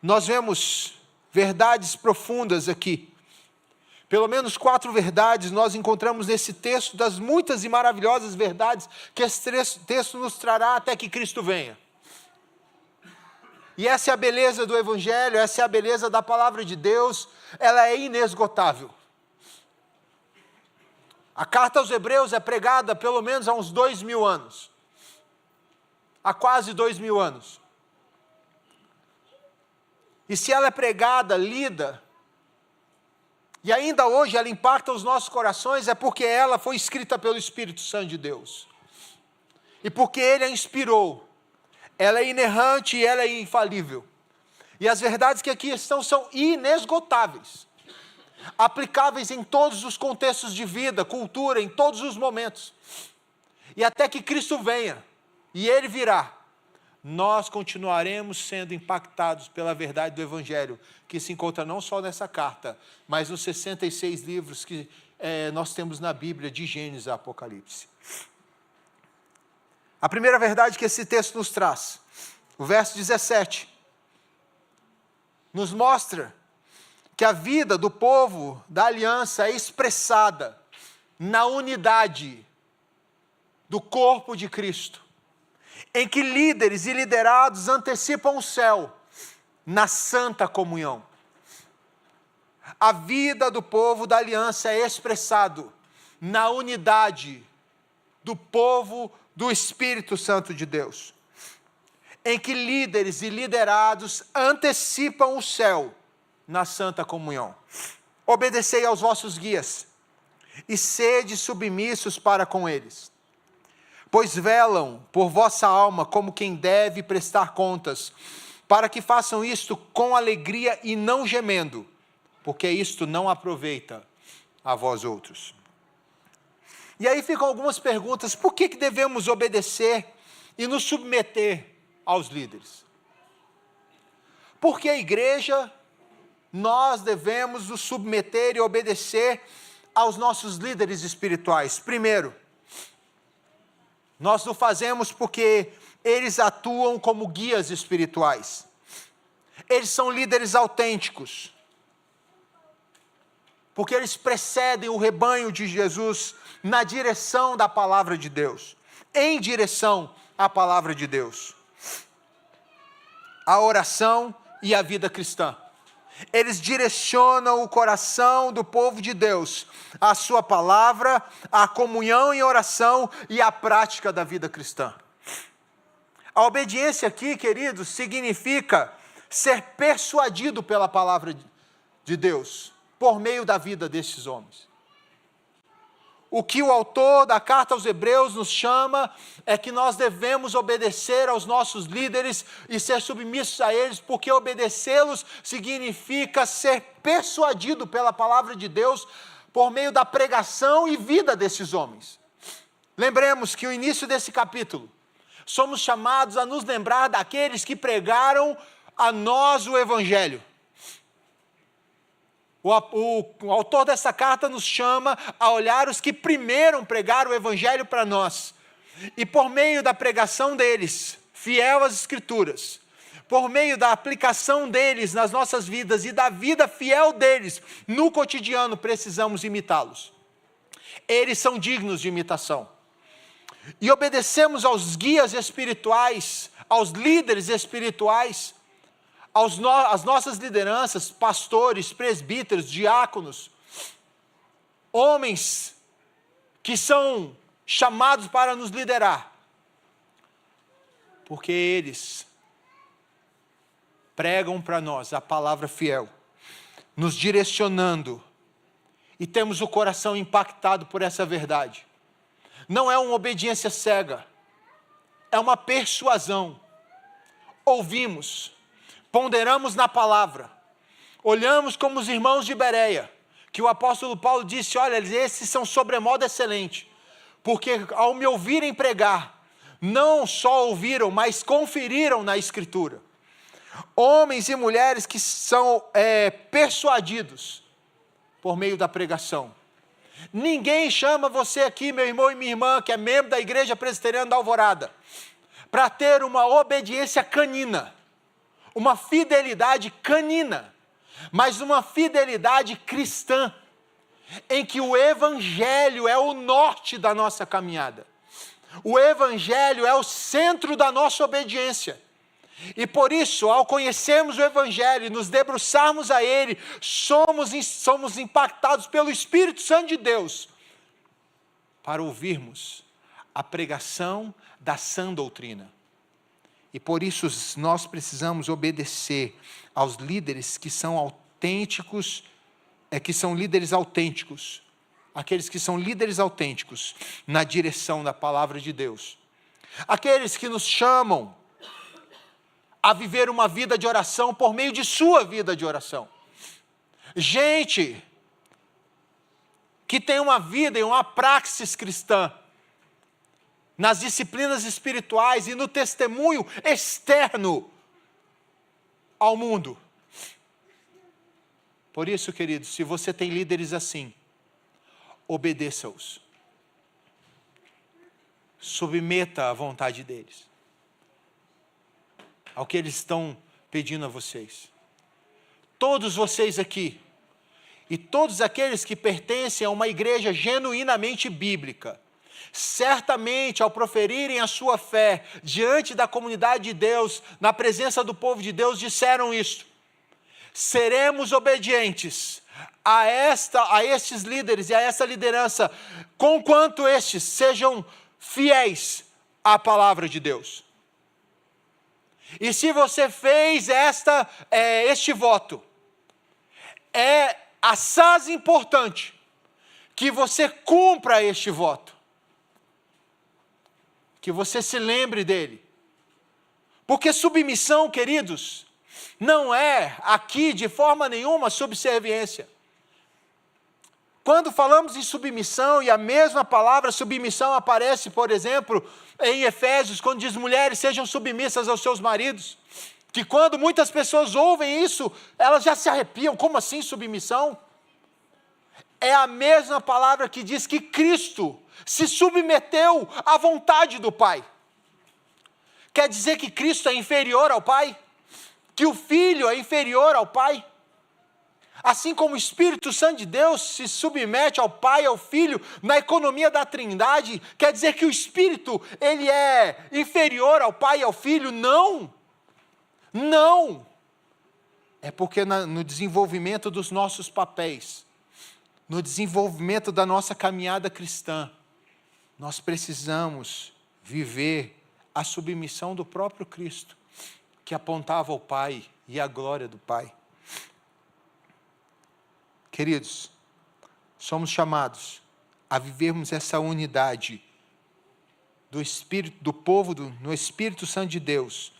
Nós vemos verdades profundas aqui. Pelo menos 4 verdades nós encontramos nesse texto, das muitas e maravilhosas verdades que esse texto nos trará até que Cristo venha. E essa é a beleza do Evangelho, essa é a beleza da palavra de Deus, ela é inesgotável. A carta aos Hebreus é pregada pelo menos há uns 2000 anos. Há quase 2000 anos. E se ela é pregada, lida, e ainda hoje ela impacta os nossos corações, é porque ela foi escrita pelo Espírito Santo de Deus. E porque Ele a inspirou. Ela é inerrante e ela é infalível. E as verdades que aqui estão são inesgotáveis. Aplicáveis em todos os contextos de vida, cultura, em todos os momentos. E até que Cristo venha, e Ele virá, nós continuaremos sendo impactados pela verdade do Evangelho, que se encontra não só nessa carta, mas nos 66 livros que nós temos na Bíblia, de Gênesis a Apocalipse. A primeira verdade que esse texto nos traz, o verso 17, nos mostra que a vida do povo da aliança é expressada na unidade do corpo de Cristo, em que líderes e liderados antecipam o céu na santa comunhão. A vida do povo da aliança é expressado na unidade do povo do Espírito Santo de Deus, em que líderes e liderados antecipam o céu na santa comunhão. Obedecei aos vossos guias e sede submissos para com eles, pois velam por vossa alma como quem deve prestar contas, para que façam isto com alegria e não gemendo, porque isto não aproveita a vós outros. E aí ficam algumas perguntas: por que devemos obedecer e nos submeter aos líderes? Porque a igreja, nós devemos nos submeter e obedecer aos nossos líderes espirituais. Primeiro, nós não fazemos porque eles atuam como guias espirituais. Eles são líderes autênticos, porque eles precedem o rebanho de Jesus na direção da palavra de Deus, em direção à palavra de Deus. A oração e a vida cristã. Eles direcionam o coração do povo de Deus à sua palavra, à comunhão em oração e à prática da vida cristã. A obediência aqui, queridos, significa ser persuadido pela palavra de Deus, por meio da vida desses homens. O que o autor da carta aos Hebreus nos chama é que nós devemos obedecer aos nossos líderes e ser submissos a eles, porque obedecê-los significa ser persuadido pela palavra de Deus por meio da pregação e vida desses homens. Lembremos que o início desse capítulo, somos chamados a nos lembrar daqueles que pregaram a nós o Evangelho. O autor dessa carta nos chama a olhar os que primeiro pregaram o Evangelho para nós. E por meio da pregação deles, fiel às Escrituras, por meio da aplicação deles nas nossas vidas e da vida fiel deles no cotidiano, precisamos imitá-los. Eles são dignos de imitação. E obedecemos aos guias espirituais, aos líderes espirituais, às nossas lideranças, pastores, presbíteros, diáconos, homens que são chamados para nos liderar, porque eles pregam para nós a palavra fiel, nos direcionando e temos o coração impactado por essa verdade. Não é uma obediência cega, é uma persuasão. Ouvimos, ponderamos na palavra, olhamos como os irmãos de Bereia, que o apóstolo Paulo disse, olha, esses são sobremodo excelentes, porque ao me ouvirem pregar, não só ouviram, mas conferiram na Escritura. Homens e mulheres que são persuadidos por meio da pregação. Ninguém chama você aqui, meu irmão e minha irmã, que é membro da Igreja Presbiteriana da Alvorada, para ter uma obediência canina, uma fidelidade canina, mas uma fidelidade cristã, em que o Evangelho é o norte da nossa caminhada. O Evangelho é o centro da nossa obediência. E por isso, ao conhecermos o Evangelho e nos debruçarmos a ele, somos impactados pelo Espírito Santo de Deus para ouvirmos a pregação da sã doutrina. E por isso nós precisamos obedecer aos líderes que são autênticos, que são líderes autênticos, aqueles que são líderes autênticos na direção da palavra de Deus. Aqueles que nos chamam a viver uma vida de oração por meio de sua vida de oração. Gente que tem uma vida e uma praxis cristã nas disciplinas espirituais e no testemunho externo ao mundo. Por isso, queridos, se você tem líderes assim, obedeça-os. Submeta à vontade deles, ao que eles estão pedindo a vocês. Todos vocês aqui, e todos aqueles que pertencem a uma igreja genuinamente bíblica, certamente ao proferirem a sua fé diante da comunidade de Deus, na presença do povo de Deus, disseram isto: seremos obedientes a estes líderes e a essa liderança, conquanto estes sejam fiéis à palavra de Deus. E se você fez este voto, é assaz importante que você cumpra este voto, que você se lembre dele, porque submissão, queridos, não é aqui de forma nenhuma subserviência. Quando falamos em submissão, e a mesma palavra submissão aparece, por exemplo, em Efésios, quando diz mulheres sejam submissas aos seus maridos, que quando muitas pessoas ouvem isso, elas já se arrepiam. Como assim submissão? É a mesma palavra que diz que Cristo se submeteu à vontade do Pai. Quer dizer que Cristo é inferior ao Pai? Que o Filho é inferior ao Pai? Assim como o Espírito Santo de Deus se submete ao Pai e ao Filho na economia da Trindade, quer dizer que o Espírito, ele é inferior ao Pai e ao Filho? Não! Não! É porque no desenvolvimento dos nossos papéis, no desenvolvimento da nossa caminhada cristã, nós precisamos viver a submissão do próprio Cristo, que apontava ao Pai e à glória do Pai. Queridos, somos chamados a vivermos essa unidade do Espírito, do povo no Espírito Santo de Deus,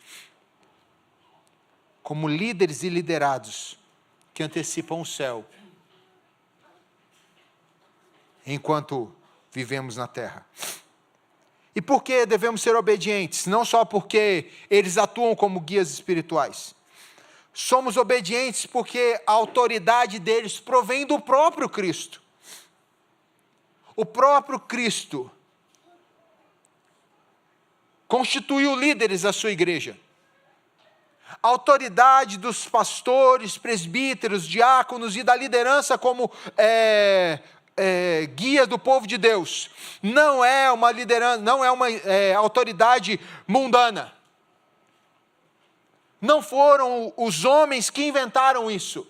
como líderes e liderados que antecipam o céu, enquanto vivemos na terra. E por que devemos ser obedientes? Não só porque eles atuam como guias espirituais. Somos obedientes porque a autoridade deles provém do próprio Cristo. O próprio Cristo constituiu líderes da sua igreja. A autoridade dos pastores, presbíteros, diáconos e da liderança como guia do povo de Deus não é uma liderança, não é uma autoridade mundana. Não foram os homens que inventaram isso.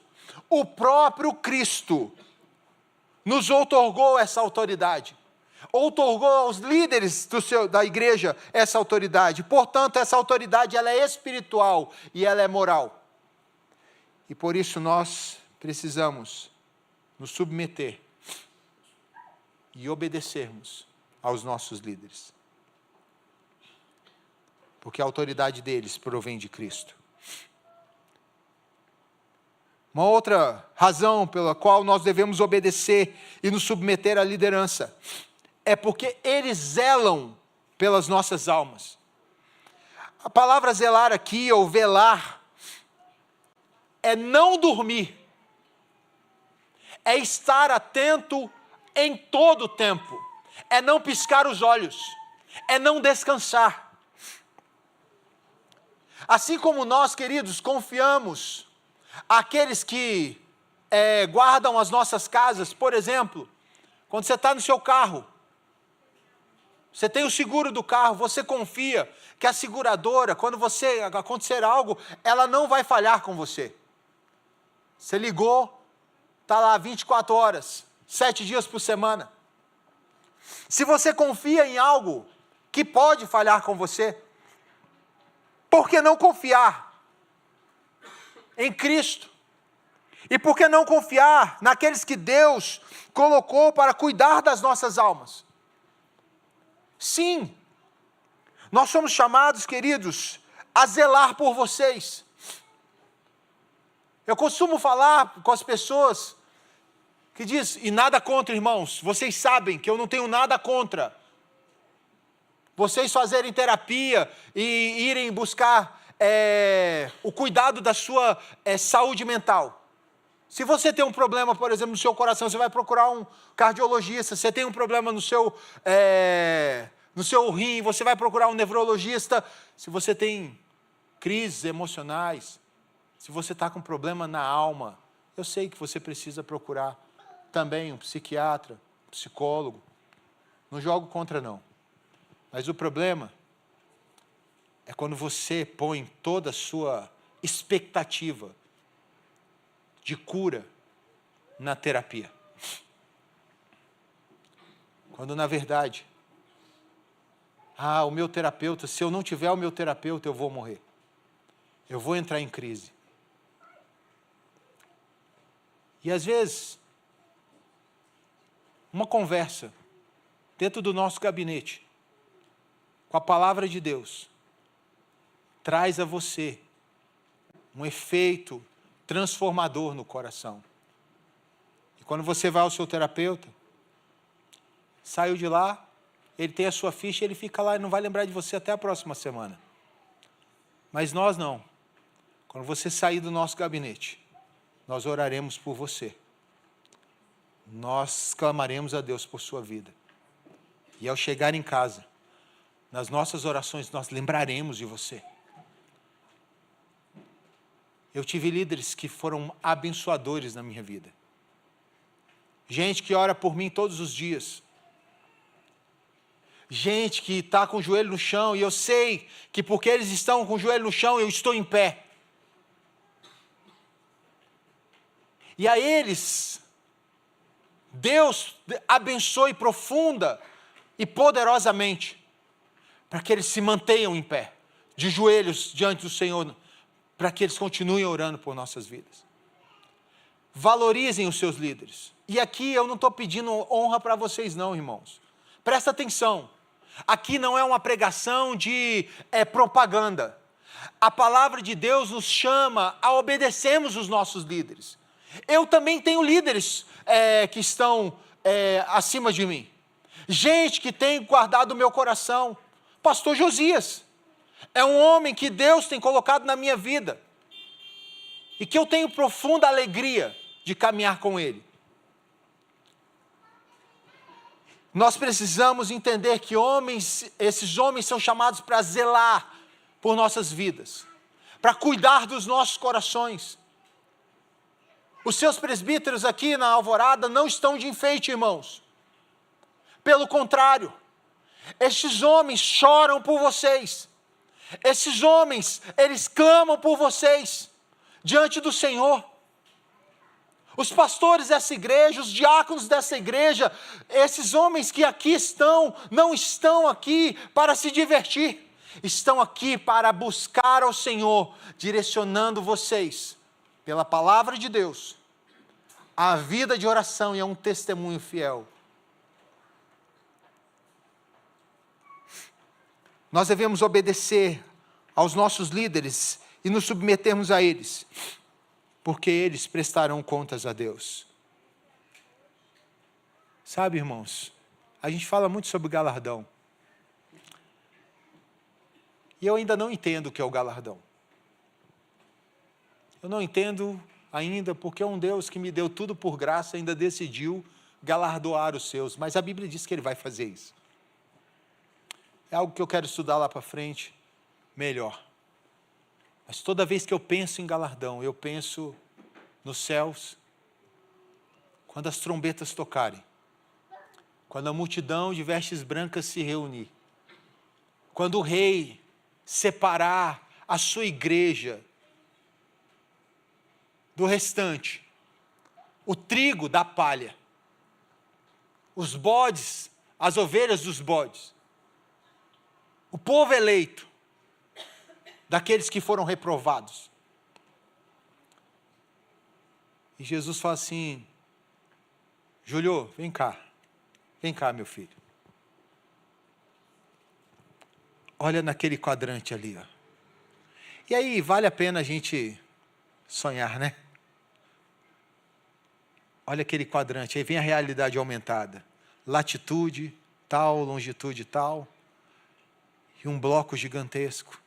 O próprio Cristo nos outorgou essa autoridade. Outorgou aos líderes da igreja essa autoridade. Portanto, essa autoridade ela é espiritual e ela é moral. E por isso nós precisamos nos submeter e obedecermos aos nossos líderes. Porque a autoridade deles provém de Cristo. Uma outra razão pela qual nós devemos obedecer e nos submeter à liderança é porque eles zelam pelas nossas almas. A palavra zelar aqui, ou velar, é não dormir, é estar atento em todo o tempo, é não piscar os olhos, é não descansar. Assim como nós, queridos, confiamos àqueles que guardam as nossas casas, por exemplo, quando você está no seu carro, você tem o seguro do carro, você confia que a seguradora, quando acontecer algo, ela não vai falhar com você. Você ligou, está lá 24 horas, 7 dias por semana. Se você confia em algo que pode falhar com você, por que não confiar em Cristo? E por que não confiar naqueles que Deus colocou para cuidar das nossas almas? Sim, nós somos chamados, queridos, a zelar por vocês. Eu costumo falar com as pessoas que dizem, e nada contra, irmãos, vocês sabem que eu não tenho nada contra vocês fazerem terapia e irem buscar o cuidado da sua saúde mental. Se você tem um problema, por exemplo, no seu coração, você vai procurar um cardiologista. Se você tem um problema no seu rim, você vai procurar um neurologista. Se você tem crises emocionais, se você está com problema na alma, eu sei que você precisa procurar também um psiquiatra, um psicólogo. Não jogo contra, não. Mas o problema é quando você põe toda a sua expectativa de cura na terapia. Quando na verdade, o meu terapeuta, se eu não tiver o meu terapeuta, eu vou morrer. Eu vou entrar em crise. E às vezes, uma conversa dentro do nosso gabinete, com a palavra de Deus, traz a você um efeito transformador no coração. E quando você vai ao seu terapeuta, saiu de lá, ele tem a sua ficha, ele fica lá e não vai lembrar de você até a próxima semana. Mas nós não. Quando você sair do nosso gabinete, nós oraremos por você. Nós clamaremos a Deus por sua vida. E ao chegar em casa, nas nossas orações, nós lembraremos de você. Eu tive líderes que foram abençoadores na minha vida. Gente que ora por mim todos os dias. Gente que está com o joelho no chão, e eu sei que porque eles estão com o joelho no chão, eu estou em pé. E a eles, Deus abençoe profunda e poderosamente, para que eles se mantenham em pé, de joelhos diante do Senhor, para que eles continuem orando por nossas vidas. Valorizem os seus líderes. E aqui eu não estou pedindo honra para vocês não, irmãos. Presta atenção. Aqui não é uma pregação de propaganda. A palavra de Deus nos chama a obedecermos os nossos líderes. Eu também tenho líderes que estão acima de mim. Gente que tem guardado o meu coração. Pastor Josias é um homem que Deus tem colocado na minha vida e que eu tenho profunda alegria de caminhar com ele. Nós precisamos entender que esses homens são chamados para zelar por nossas vidas, para cuidar dos nossos corações. Os seus presbíteros aqui na Alvorada não estão de enfeite, irmãos. Pelo contrário, estes homens choram por vocês. Esses homens, eles clamam por vocês diante do Senhor. Os pastores dessa igreja, os diáconos dessa igreja, esses homens que aqui estão, não estão aqui para se divertir, estão aqui para buscar ao Senhor, direcionando vocês, pela palavra de Deus, a vida de oração e a um testemunho fiel Nós devemos obedecer aos nossos líderes e nos submetermos a eles, porque eles prestarão contas a Deus. Sabe, irmãos, a gente fala muito sobre galardão. E eu ainda não entendo o que é o galardão. Eu não entendo ainda porque é um Deus que me deu tudo por graça, ainda decidiu galardoar os seus. Mas a Bíblia diz que Ele vai fazer isso. É algo que eu quero estudar lá para frente melhor. Mas toda vez que eu penso em galardão, eu penso nos céus, quando as trombetas tocarem, quando a multidão de vestes brancas se reunir, quando o rei separar a sua igreja do restante, o trigo da palha, os bodes, as ovelhas dos bodes, o povo eleito, daqueles que foram reprovados. E Jesus fala assim: Júlio, vem cá, meu filho. Olha naquele quadrante ali, ó. E aí, vale a pena a gente sonhar, né? Olha aquele quadrante, aí vem a realidade aumentada. Latitude tal, longitude tal, e um bloco gigantesco.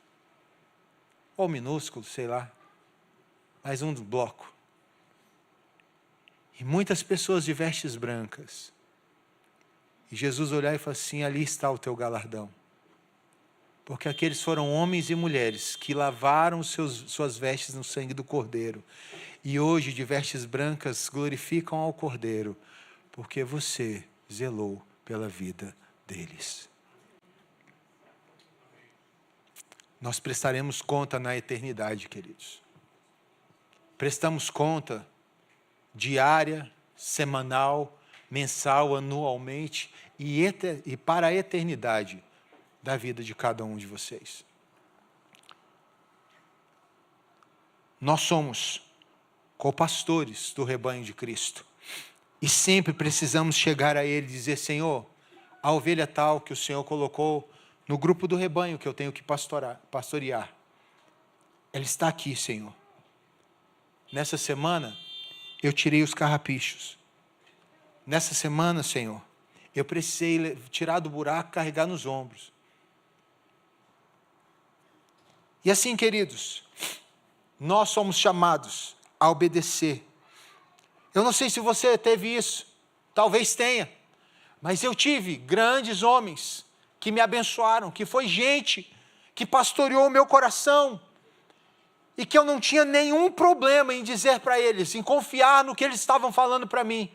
Ou minúsculo, sei lá. Mas um bloco. E muitas pessoas de vestes brancas. E Jesus olhar e falar assim: ali está o teu galardão. Porque aqueles foram homens e mulheres que lavaram suas vestes no sangue do Cordeiro. E hoje, de vestes brancas, glorificam ao Cordeiro, porque você zelou pela vida deles. Nós prestaremos conta na eternidade, queridos. Prestamos conta diária, semanal, mensal, anualmente e para a eternidade da vida de cada um de vocês. Nós somos co-pastores do rebanho de Cristo. E sempre precisamos chegar a Ele e dizer: Senhor, a ovelha tal que o Senhor colocou no grupo do rebanho que eu tenho que pastorear, ela está aqui, Senhor. Nessa semana, eu tirei os carrapichos. Nessa semana, Senhor, eu precisei tirar do buraco e carregar nos ombros. E assim, queridos, nós somos chamados a obedecer. Eu não sei se você teve isso, talvez tenha, mas eu tive grandes homens que me abençoaram, que foi gente que pastoreou o meu coração e que eu não tinha nenhum problema em dizer para eles, em confiar no que eles estavam falando para mim,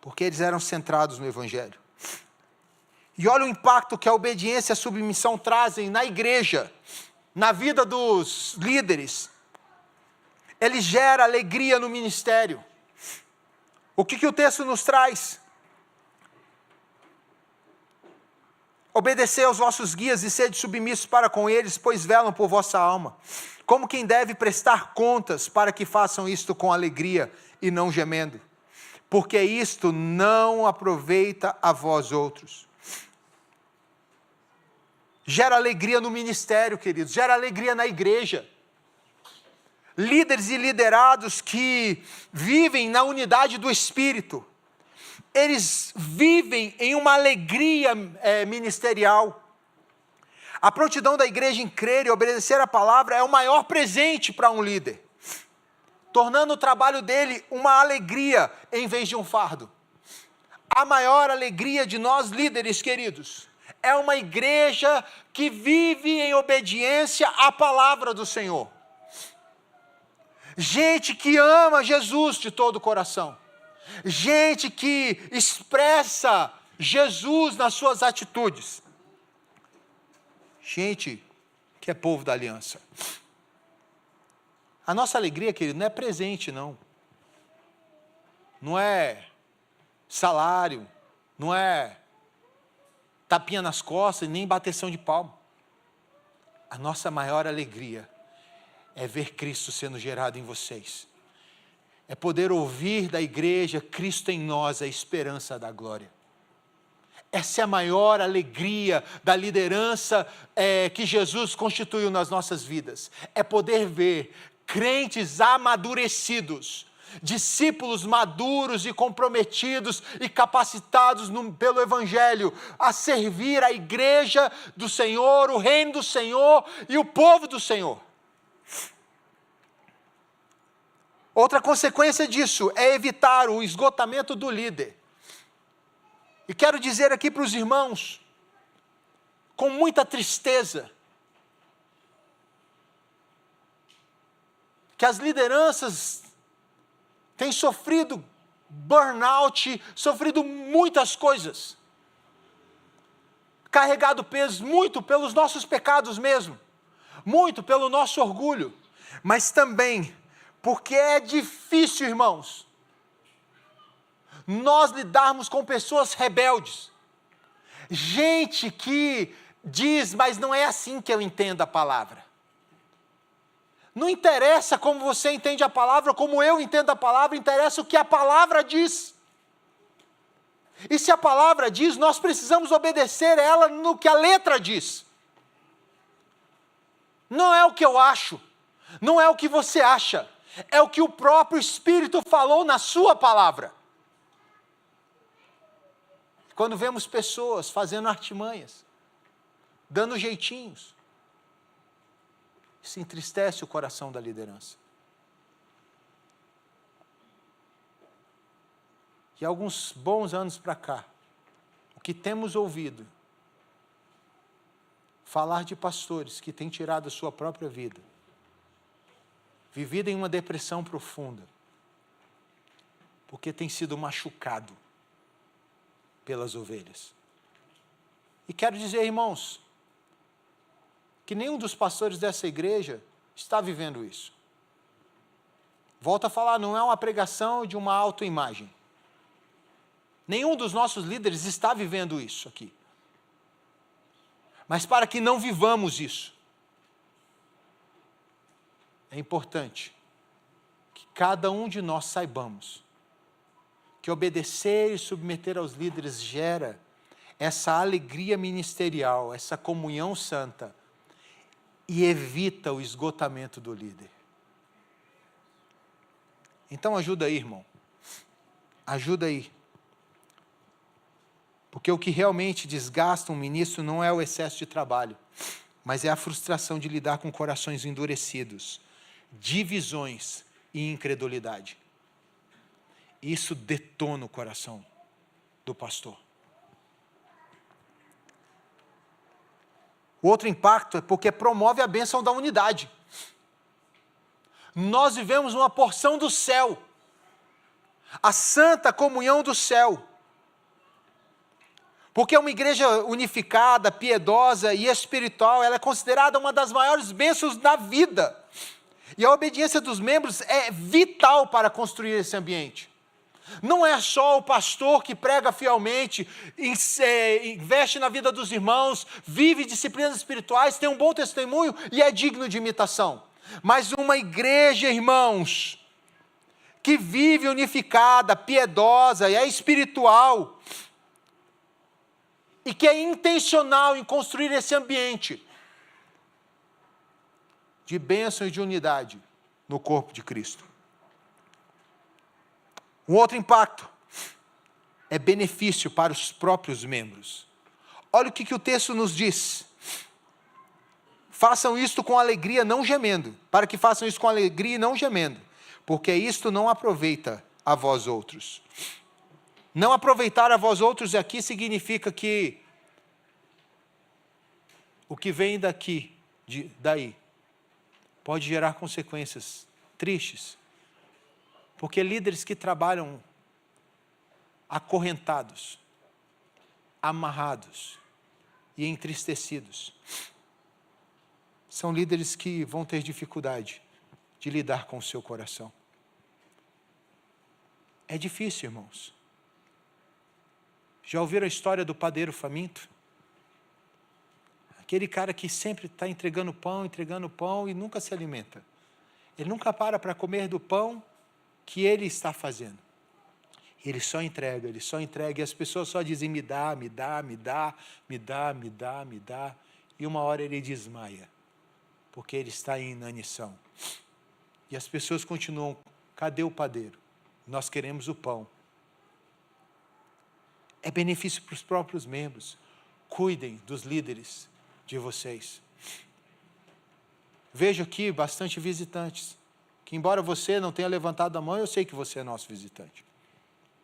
porque eles eram centrados no Evangelho. E olha o impacto que a obediência e a submissão trazem na igreja, na vida dos líderes. Ele gera alegria no ministério. O que o texto nos traz? Obedecei aos vossos guias e sede submissos para com eles, pois velam por vossa alma, como quem deve prestar contas, para que façam isto com alegria e não gemendo, porque isto não aproveita a vós outros. Gera alegria no ministério, queridos, gera alegria na igreja. Líderes e liderados que vivem na unidade do Espírito, eles vivem em uma alegria ministerial. A prontidão da igreja em crer e obedecer a palavra é o maior presente para um líder, tornando o trabalho dele uma alegria em vez de um fardo. A maior alegria de nós líderes, queridos, é uma igreja que vive em obediência à palavra do Senhor. Gente que ama Jesus de todo o coração. Gente que expressa Jesus nas suas atitudes. Gente que é povo da aliança. A nossa alegria, querido, não é presente, não. Não é salário, não é tapinha nas costas, nem bateção de palma. A nossa maior alegria é ver Cristo sendo gerado em vocês. É poder ouvir da igreja: Cristo em nós, a esperança da glória. Essa é a maior alegria da liderança que Jesus constituiu nas nossas vidas. É poder ver crentes amadurecidos, discípulos maduros e comprometidos e capacitados pelo Evangelho a servir a igreja do Senhor, o reino do Senhor e o povo do Senhor. Outra consequência disso é evitar o esgotamento do líder. E quero dizer aqui para os irmãos, com muita tristeza, que as lideranças têm sofrido burnout, sofrido muitas coisas, carregado peso muito pelos nossos pecados mesmo, muito pelo nosso orgulho, mas também porque é difícil, irmãos, nós lidarmos com pessoas rebeldes, gente que diz, mas não é assim que eu entendo a palavra. Não interessa como você entende a palavra, como eu entendo a palavra, interessa o que a palavra diz. E se a palavra diz, nós precisamos obedecer ela no que a letra diz. Não é o que eu acho, não é o que você acha, é o que o próprio Espírito falou na sua palavra. Quando vemos pessoas fazendo artimanhas, dando jeitinhos, isso entristece o coração da liderança. E alguns bons anos para cá, o que temos ouvido, falar de pastores que têm tirado a sua própria vida, vivido em uma depressão profunda, porque tem sido machucado pelas ovelhas. E quero dizer, irmãos, que nenhum dos pastores dessa igreja está vivendo isso. Volto a falar, não é uma pregação de uma autoimagem. Nenhum dos nossos líderes está vivendo isso aqui. Mas para que não vivamos isso, é importante que cada um de nós saibamos que obedecer e submeter aos líderes gera essa alegria ministerial, essa comunhão santa, e evita o esgotamento do líder. Então ajuda aí, irmão. Ajuda aí. Porque o que realmente desgasta um ministro não é o excesso de trabalho, mas é a frustração de lidar com corações endurecidos, divisões e incredulidade. Isso detona o coração do pastor. O outro impacto é porque promove a bênção da unidade. Nós vivemos uma porção do céu, a santa comunhão do céu. Porque uma igreja unificada, piedosa e espiritual, ela é considerada uma das maiores bênçãos da vida. E a obediência dos membros é vital para construir esse ambiente. Não é só o pastor que prega fielmente, investe na vida dos irmãos, vive disciplinas espirituais, tem um bom testemunho e é digno de imitação. Mas uma igreja, irmãos, que vive unificada, piedosa e é espiritual, e que é intencional em construir esse ambiente de bênção e de unidade no corpo de Cristo. Um outro impacto é benefício para os próprios membros. Olha o que o texto nos diz. Façam isto com alegria, não gemendo. Para que façam isso com alegria e não gemendo. Porque isto não aproveita a vós outros. Não aproveitar a vós outros aqui significa que o que vem daí, pode gerar consequências tristes. Porque líderes que trabalham acorrentados, amarrados e entristecidos, são líderes que vão ter dificuldade de lidar com o seu coração. É difícil, irmãos. Já ouviram a história do padeiro faminto? Aquele cara que sempre está entregando pão e nunca se alimenta. Ele nunca para comer do pão que ele está fazendo. Ele só entrega, e as pessoas só dizem, me dá, me dá, me dá, me dá, me dá, me dá. E uma hora ele desmaia, porque ele está em inanição. E as pessoas continuam, cadê o padeiro? Nós queremos o pão. É benefício para os próprios membros. Cuidem dos líderes de vocês. Vejo aqui bastante visitantes, que embora você não tenha levantado a mão, eu sei que você é nosso visitante,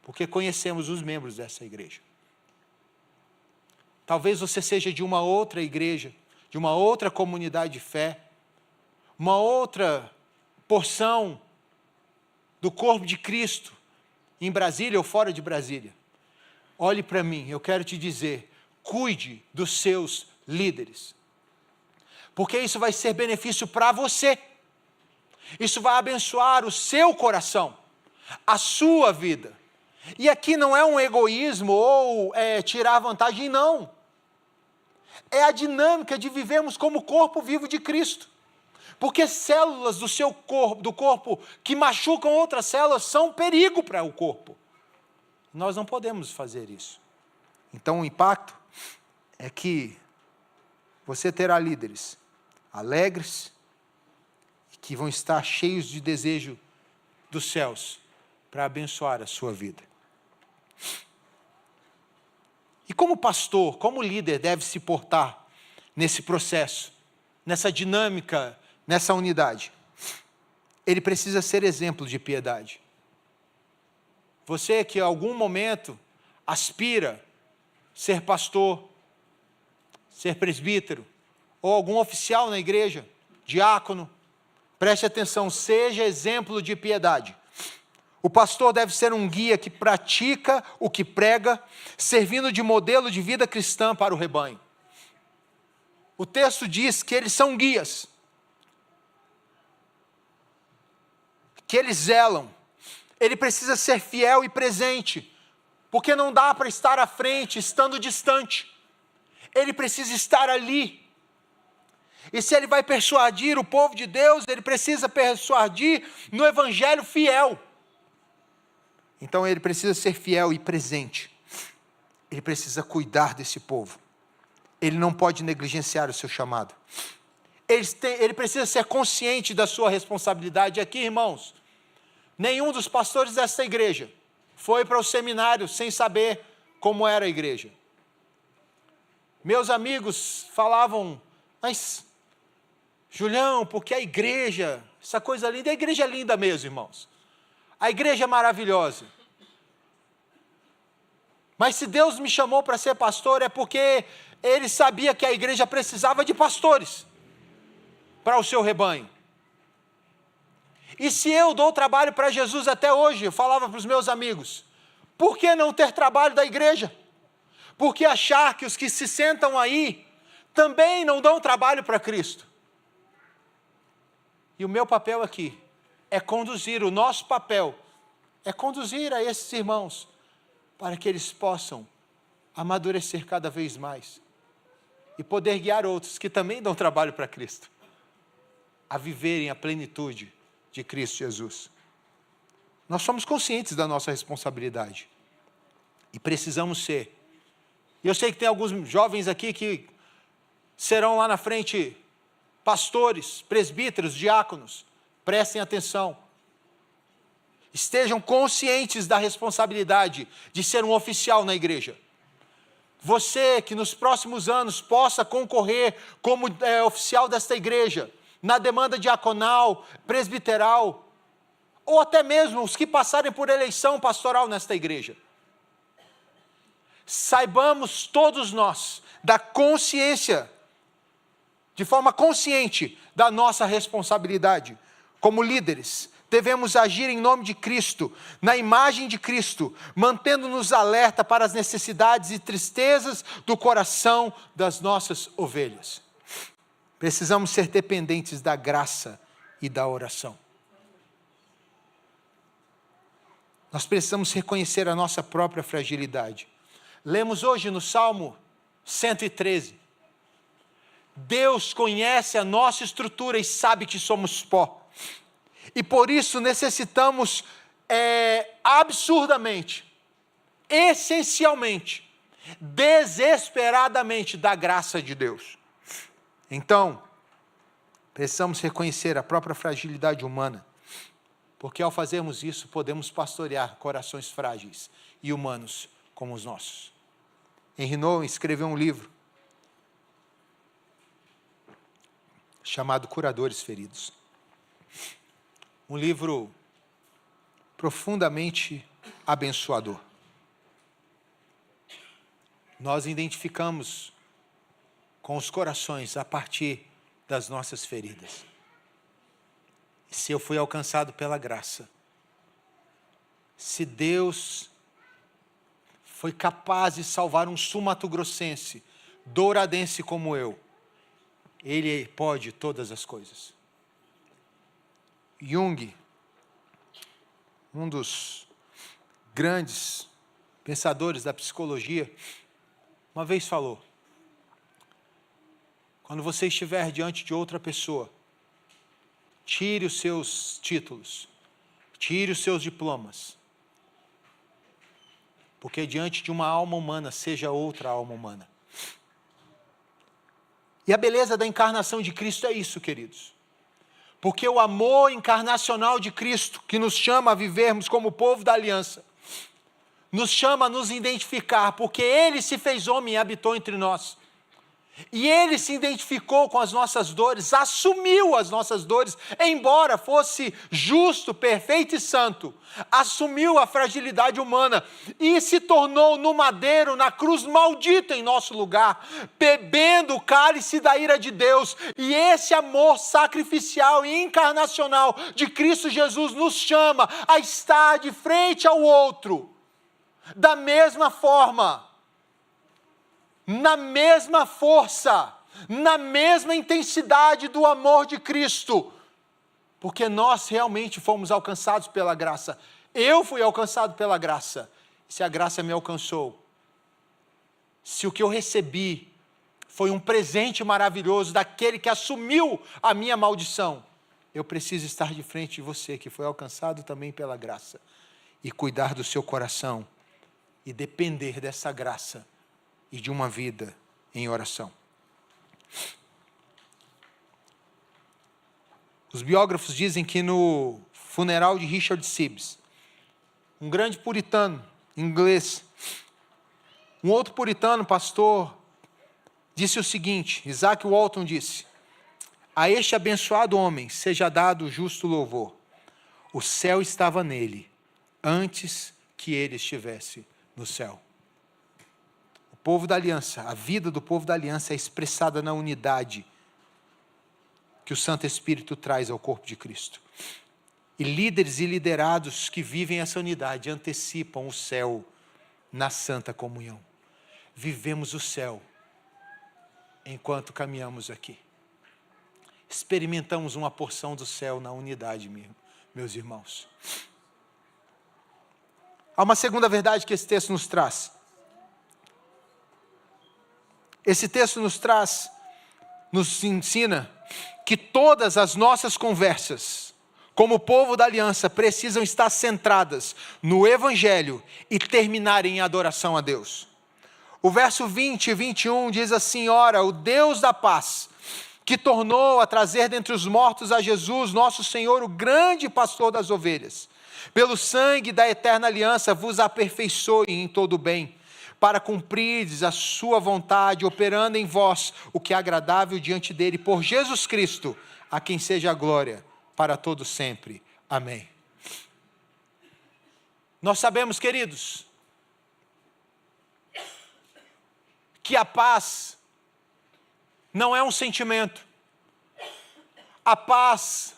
porque conhecemos os membros dessa igreja. Talvez você seja de uma outra igreja, de uma outra comunidade de fé, uma outra porção do corpo de Cristo, em Brasília ou fora de Brasília. Olhe para mim, eu quero te dizer, cuide dos seus líderes, porque isso vai ser benefício para você, isso vai abençoar o seu coração, a sua vida. E aqui não é um egoísmo ou tirar vantagem, não. É a dinâmica de vivermos como corpo vivo de Cristo. Porque células do seu corpo, do corpo que machucam outras células, são um perigo para o corpo. Nós não podemos fazer isso. Então o impacto é que você terá líderes alegres, que vão estar cheios de desejo dos céus para abençoar a sua vida. E como pastor, como líder deve se portar nesse processo, nessa dinâmica, nessa unidade? Ele precisa ser exemplo de piedade. Você que em algum momento aspira ser pastor, ser presbítero, ou algum oficial na igreja, diácono, preste atenção, seja exemplo de piedade. O pastor deve ser um guia que pratica o que prega, servindo de modelo de vida cristã para o rebanho. O texto diz que eles são guias, que eles zelam. Ele precisa ser fiel e presente, porque não dá para estar à frente estando distante. Ele precisa estar ali. E se ele vai persuadir o povo de Deus, ele precisa persuadir no evangelho fiel. Então ele precisa ser fiel e presente. Ele precisa cuidar desse povo. Ele não pode negligenciar o seu chamado. Ele precisa ser consciente da sua responsabilidade. Aqui, irmãos, nenhum dos pastores desta igreja foi para o seminário sem saber como era a igreja. Meus amigos falavam, mas Julião, porque a igreja, essa coisa linda, a igreja é linda mesmo, irmãos. A igreja é maravilhosa. Mas se Deus me chamou para ser pastor, é porque Ele sabia que a igreja precisava de pastores para o seu rebanho. E se eu dou trabalho para Jesus até hoje, eu falava para os meus amigos, por que não ter trabalho da igreja? Por que achar que os que se sentam aí também não dão trabalho para Cristo? E o meu papel aqui é conduzir, o nosso papel é conduzir a esses irmãos para que eles possam amadurecer cada vez mais e poder guiar outros que também dão trabalho para Cristo a viverem a plenitude de Cristo Jesus. Nós somos conscientes da nossa responsabilidade e precisamos ser. E eu sei que tem alguns jovens aqui que serão lá na frente pastores, presbíteros, diáconos. Prestem atenção. Estejam conscientes da responsabilidade de ser um oficial na igreja. Você que nos próximos anos possa concorrer como oficial desta igreja, na demanda diaconal, presbiteral, ou até mesmo os que passarem por eleição pastoral nesta igreja. Saibamos todos nós da consciência, de forma consciente da nossa responsabilidade. Como líderes, devemos agir em nome de Cristo, na imagem de Cristo, mantendo-nos alerta para as necessidades e tristezas do coração das nossas ovelhas. Precisamos ser dependentes da graça e da oração. Nós precisamos reconhecer a nossa própria fragilidade. Lemos hoje no Salmo 113. Deus conhece a nossa estrutura e sabe que somos pó. E por isso necessitamos absurdamente essencialmente, desesperadamente da graça de Deus. Então, precisamos reconhecer a própria fragilidade humana, porque ao fazermos isso, podemos pastorear corações frágeis e humanos como os nossos. Henry Nouwen escreveu um livro chamado Curadores Feridos. Um livro profundamente abençoador. Nós identificamos com os corações a partir das nossas feridas. Se eu fui alcançado pela graça, se Deus foi capaz de salvar um sul-mato-grossense, douradense como eu, Ele pode todas as coisas. Jung, um dos grandes pensadores da psicologia, uma vez falou: quando você estiver diante de outra pessoa, tire os seus títulos, tire os seus diplomas, porque diante de uma alma humana, seja outra alma humana. E a beleza da encarnação de Cristo é isso, queridos. Porque o amor encarnacional de Cristo, que nos chama a vivermos como povo da aliança, nos chama a nos identificar, porque Ele se fez homem e habitou entre nós. E Ele se identificou com as nossas dores, assumiu as nossas dores, embora fosse justo, perfeito e santo, assumiu a fragilidade humana e se tornou no madeiro, na cruz, maldito em nosso lugar, bebendo o cálice da ira de Deus. E esse amor sacrificial e encarnacional de Cristo Jesus nos chama a estar de frente ao outro, da mesma forma, na mesma força, na mesma intensidade do amor de Cristo, porque nós realmente fomos alcançados pela graça. Eu fui alcançado pela graça. Se a graça me alcançou, se o que eu recebi foi um presente maravilhoso daquele que assumiu a minha maldição, eu preciso estar de frente de você, que foi alcançado também pela graça, e cuidar do seu coração, e depender dessa graça, e de uma vida em oração. Os biógrafos dizem que no funeral de Richard Sibbes, um grande puritano inglês, um outro puritano, pastor, disse o seguinte: Isaac Walton disse: a este abençoado homem seja dado o justo louvor. O céu estava nele, antes que ele estivesse no céu. O povo da aliança, a vida do povo da aliança é expressada na unidade que o Santo Espírito traz ao corpo de Cristo. E líderes e liderados que vivem essa unidade antecipam o céu na santa comunhão. Vivemos o céu enquanto caminhamos aqui. Experimentamos uma porção do céu na unidade, meus irmãos. Há uma segunda verdade que esse texto nos traz. Esse texto nos ensina que todas as nossas conversas, como povo da aliança, precisam estar centradas no Evangelho e terminarem em adoração a Deus. O verso 20 e 21 diz assim: ora, o Deus da paz, que tornou a trazer dentre os mortos a Jesus, nosso Senhor, o grande pastor das ovelhas, pelo sangue da eterna aliança vos aperfeiçoe em todo o bem, para cumprires a sua vontade, operando em vós o que é agradável diante dele, por Jesus Cristo, a quem seja a glória para todos sempre. Amém. Nós sabemos, queridos, que a paz não é um sentimento, a paz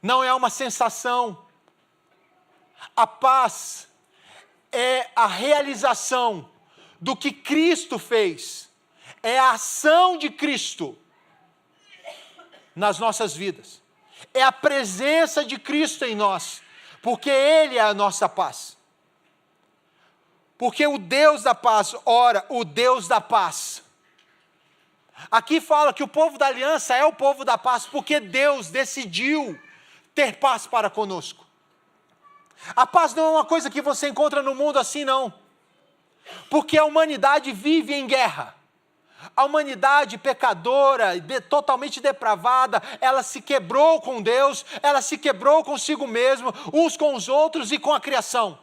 não é uma sensação, a paz é a realização do que Cristo fez, é a ação de Cristo nas nossas vidas, é a presença de Cristo em nós, porque Ele é a nossa paz. Porque o Deus da paz, ora, o Deus da paz. Aqui fala que o povo da aliança é o povo da paz, porque Deus decidiu ter paz para conosco. A paz não é uma coisa que você encontra no mundo assim, não. Porque a humanidade vive em guerra. A humanidade pecadora, totalmente depravada, ela se quebrou com Deus, ela se quebrou consigo mesma, uns com os outros e com a criação.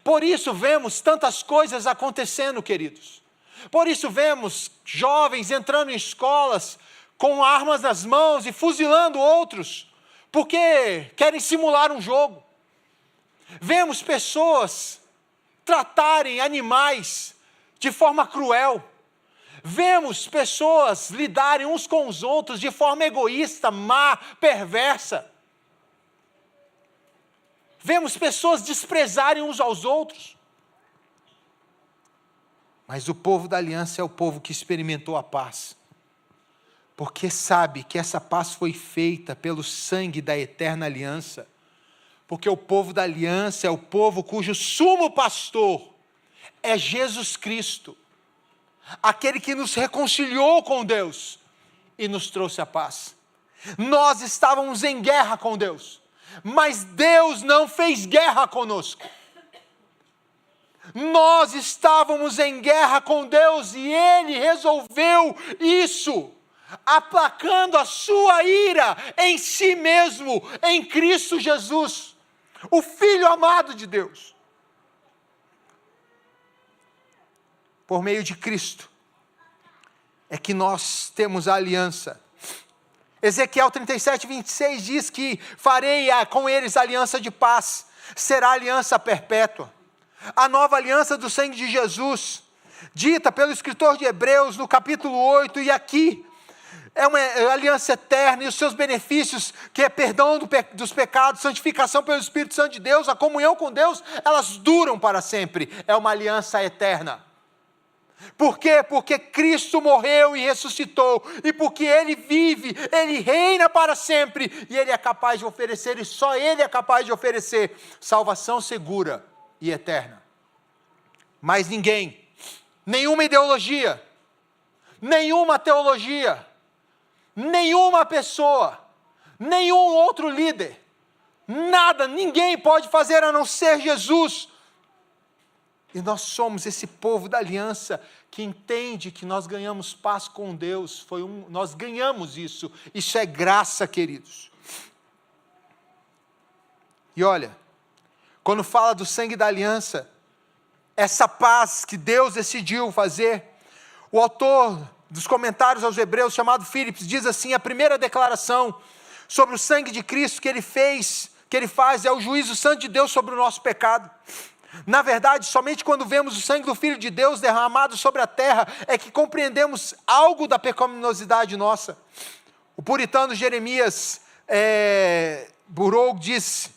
Por isso vemos tantas coisas acontecendo, queridos. Por isso vemos jovens entrando em escolas com armas nas mãos e fuzilando outros, porque querem simular um jogo. Vemos pessoas tratarem animais de forma cruel. Vemos pessoas lidarem uns com os outros de forma egoísta, má, perversa. Vemos pessoas desprezarem uns aos outros. Mas o povo da aliança é o povo que experimentou a paz. Porque sabe que essa paz foi feita pelo sangue da eterna aliança. Porque o povo da aliança é o povo cujo sumo pastor é Jesus Cristo. Aquele que nos reconciliou com Deus e nos trouxe a paz. Nós estávamos em guerra com Deus, mas Deus não fez guerra conosco. Nós estávamos em guerra com Deus e Ele resolveu isso, aplacando a sua ira em si mesmo, em Cristo Jesus, o Filho amado de Deus. Por meio de Cristo, é que nós temos a aliança. Ezequiel 37, 26 diz que farei com eles aliança de paz, será aliança perpétua. A nova aliança do sangue de Jesus, dita pelo escritor de Hebreus no capítulo 8, e aqui, é uma aliança eterna, e os seus benefícios, que é perdão dos pecados, santificação pelo Espírito Santo de Deus, a comunhão com Deus, elas duram para sempre, é uma aliança eterna. Por quê? Porque Cristo morreu e ressuscitou, e porque Ele vive, Ele reina para sempre, e Ele é capaz de oferecer, e só Ele é capaz de oferecer, salvação segura e eterna. Mas ninguém, nenhuma ideologia, nenhuma teologia, nenhuma pessoa, nenhum outro líder, nada, ninguém pode fazer a não ser Jesus. E nós somos esse povo da aliança que entende que nós ganhamos paz com Deus. Nós ganhamos isso. Isso é graça, queridos. E olha, quando fala do sangue da aliança, essa paz que Deus decidiu fazer, o autor dos comentários aos Hebreus, chamado Phillips, diz assim: a primeira declaração sobre o sangue de Cristo que ele faz, é o juízo santo de Deus sobre o nosso pecado. Na verdade, somente quando vemos o sangue do Filho de Deus derramado sobre a terra, é que compreendemos algo da pecaminosidade nossa. O puritano Jeremias Burrow disse: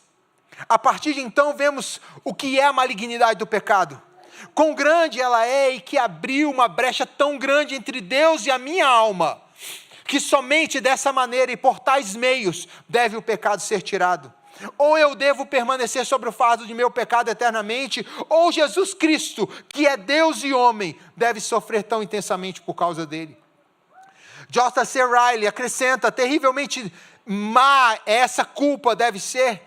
a partir de então vemos o que é a malignidade do pecado, quão grande ela é, e que abriu uma brecha tão grande entre Deus e a minha alma, que somente dessa maneira e por tais meios deve o pecado ser tirado. Ou eu devo permanecer sobre o fardo de meu pecado eternamente, ou Jesus Cristo, que é Deus e homem, deve sofrer tão intensamente por causa dele. J.C. Riley acrescenta: terrivelmente má essa culpa deve ser,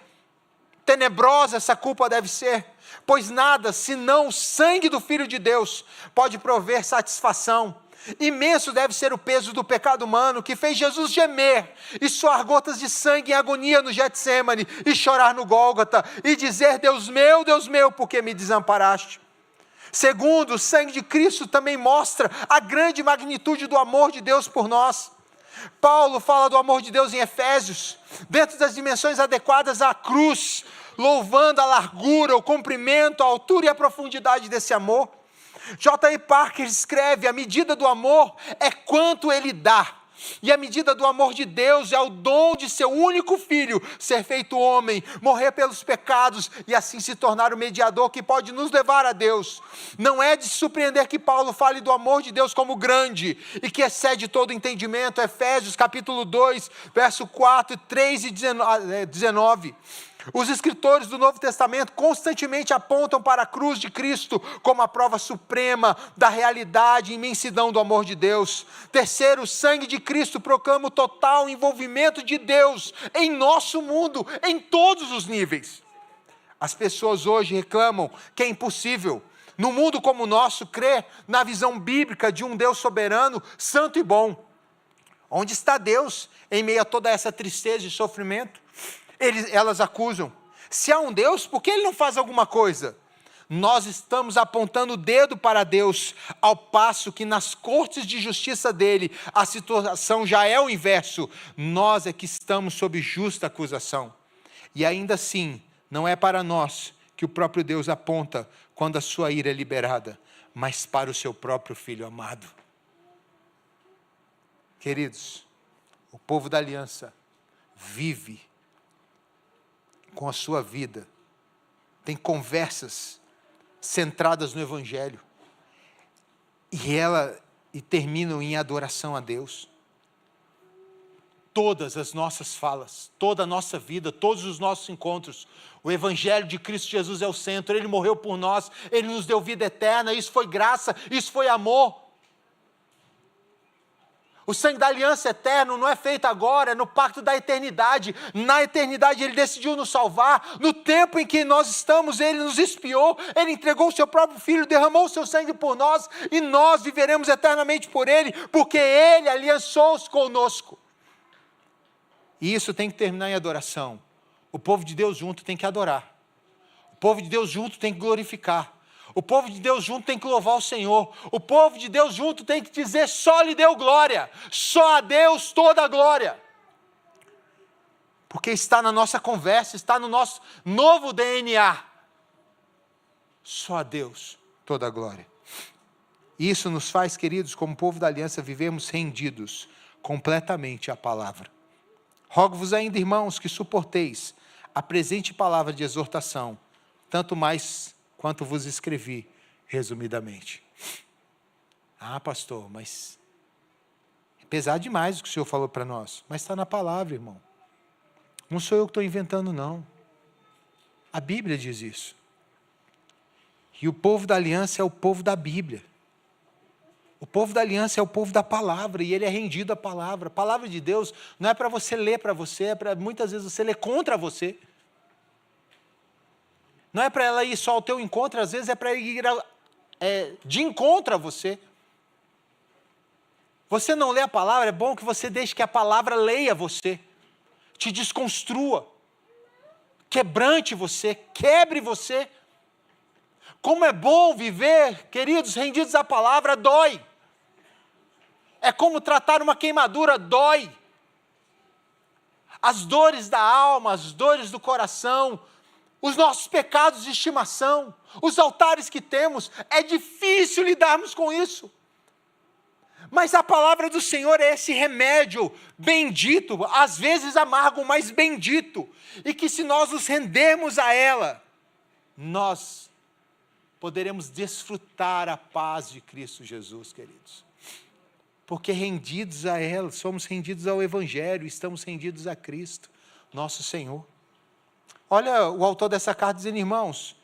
tenebrosa essa culpa deve ser, pois nada, senão o sangue do Filho de Deus, pode prover satisfação. Imenso deve ser o peso do pecado humano, que fez Jesus gemer e suar gotas de sangue em agonia no Getsêmani, e chorar no Gólgota, e dizer: Deus meu, por que me desamparaste? Segundo, o sangue de Cristo também mostra a grande magnitude do amor de Deus por nós. Paulo fala do amor de Deus em Efésios, dentro das dimensões adequadas à cruz, louvando a largura, o comprimento, a altura e a profundidade desse amor. J.I. Parker escreve: a medida do amor é quanto ele dá, e a medida do amor de Deus é o dom de seu único Filho ser feito homem, morrer pelos pecados e assim se tornar o mediador que pode nos levar a Deus. Não é de se surpreender que Paulo fale do amor de Deus como grande e que excede todo entendimento. Efésios capítulo 2, verso 4, 3 e 19. Os escritores do Novo Testamento constantemente apontam para a cruz de Cristo como a prova suprema da realidade e imensidão do amor de Deus. Terceiro, o sangue de Cristo proclama o total envolvimento de Deus em nosso mundo, em todos os níveis. As pessoas hoje reclamam que é impossível no mundo como o nosso, crê na visão bíblica de um Deus soberano, santo e bom. Onde está Deus em meio a toda essa tristeza e sofrimento? Elas acusam. Se há um Deus, por que Ele não faz alguma coisa? Nós estamos apontando o dedo para Deus, ao passo que nas cortes de justiça dele, a situação já é o inverso. Nós é que estamos sob justa acusação. E ainda assim, não é para nós que o próprio Deus aponta quando a sua ira é liberada, mas para o seu próprio Filho amado. Queridos, o povo da aliança vive com a sua vida, tem conversas centradas no Evangelho, e terminam em adoração a Deus. Todas as nossas falas, toda a nossa vida, todos os nossos encontros, o Evangelho de Cristo Jesus é o centro. Ele morreu por nós, Ele nos deu vida eterna, isso foi graça, isso foi amor. O sangue da aliança eterna não é feito agora, é no pacto da eternidade. Na eternidade Ele decidiu nos salvar. No tempo em que nós estamos, Ele nos expiou. Ele entregou o seu próprio Filho, derramou o seu sangue por nós. E nós viveremos eternamente por Ele, porque Ele aliançou-se conosco. E isso tem que terminar em adoração. O povo de Deus junto tem que adorar. O povo de Deus junto tem que glorificar. O povo de Deus junto tem que louvar o Senhor. O povo de Deus junto tem que dizer: só lhe deu glória. Só a Deus toda a glória. Porque está na nossa conversa, está no nosso novo DNA. Só a Deus toda a glória. Isso nos faz, queridos, como povo da aliança, vivemos rendidos completamente à palavra. Rogo-vos ainda, irmãos, que suporteis a presente palavra de exortação, tanto mais quanto vos escrevi resumidamente. Ah, pastor, mas é pesado demais o que o Senhor falou para nós. Mas está na palavra, irmão. Não sou eu que estou inventando, não. A Bíblia diz isso. E o povo da aliança é o povo da Bíblia. O povo da aliança é o povo da palavra, e ele é rendido à palavra. A palavra de Deus não é para você ler para você, é para muitas vezes você ler contra você. Não é para ela ir só ao teu encontro, às vezes é para ir de encontro a você. Você não lê a palavra, é bom que você deixe que a palavra leia você, te desconstrua, quebrante você, quebre você. Como é bom viver, queridos, rendidos à palavra, dói. É como tratar uma queimadura, dói. As dores da alma, as dores do coração, os nossos pecados de estimação, os altares que temos, é difícil lidarmos com isso. Mas a palavra do Senhor é esse remédio bendito, às vezes amargo, mas bendito, e que se nós nos rendermos a ela, nós poderemos desfrutar a paz de Cristo Jesus, queridos. Porque rendidos a ela, somos rendidos ao Evangelho, estamos rendidos a Cristo, nosso Senhor. Olha o autor dessa carta dizendo: irmãos,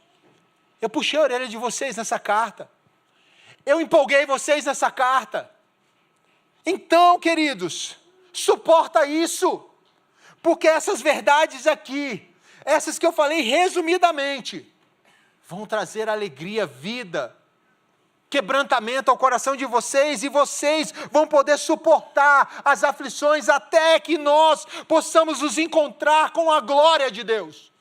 eu puxei a orelha de vocês nessa carta. Eu empolguei vocês nessa carta. Então, queridos, suporta isso. Porque essas verdades aqui, essas que eu falei resumidamente, vão trazer alegria, vida, quebrantamento ao coração de vocês, e vocês vão poder suportar as aflições até que nós possamos nos encontrar com a glória de Deus,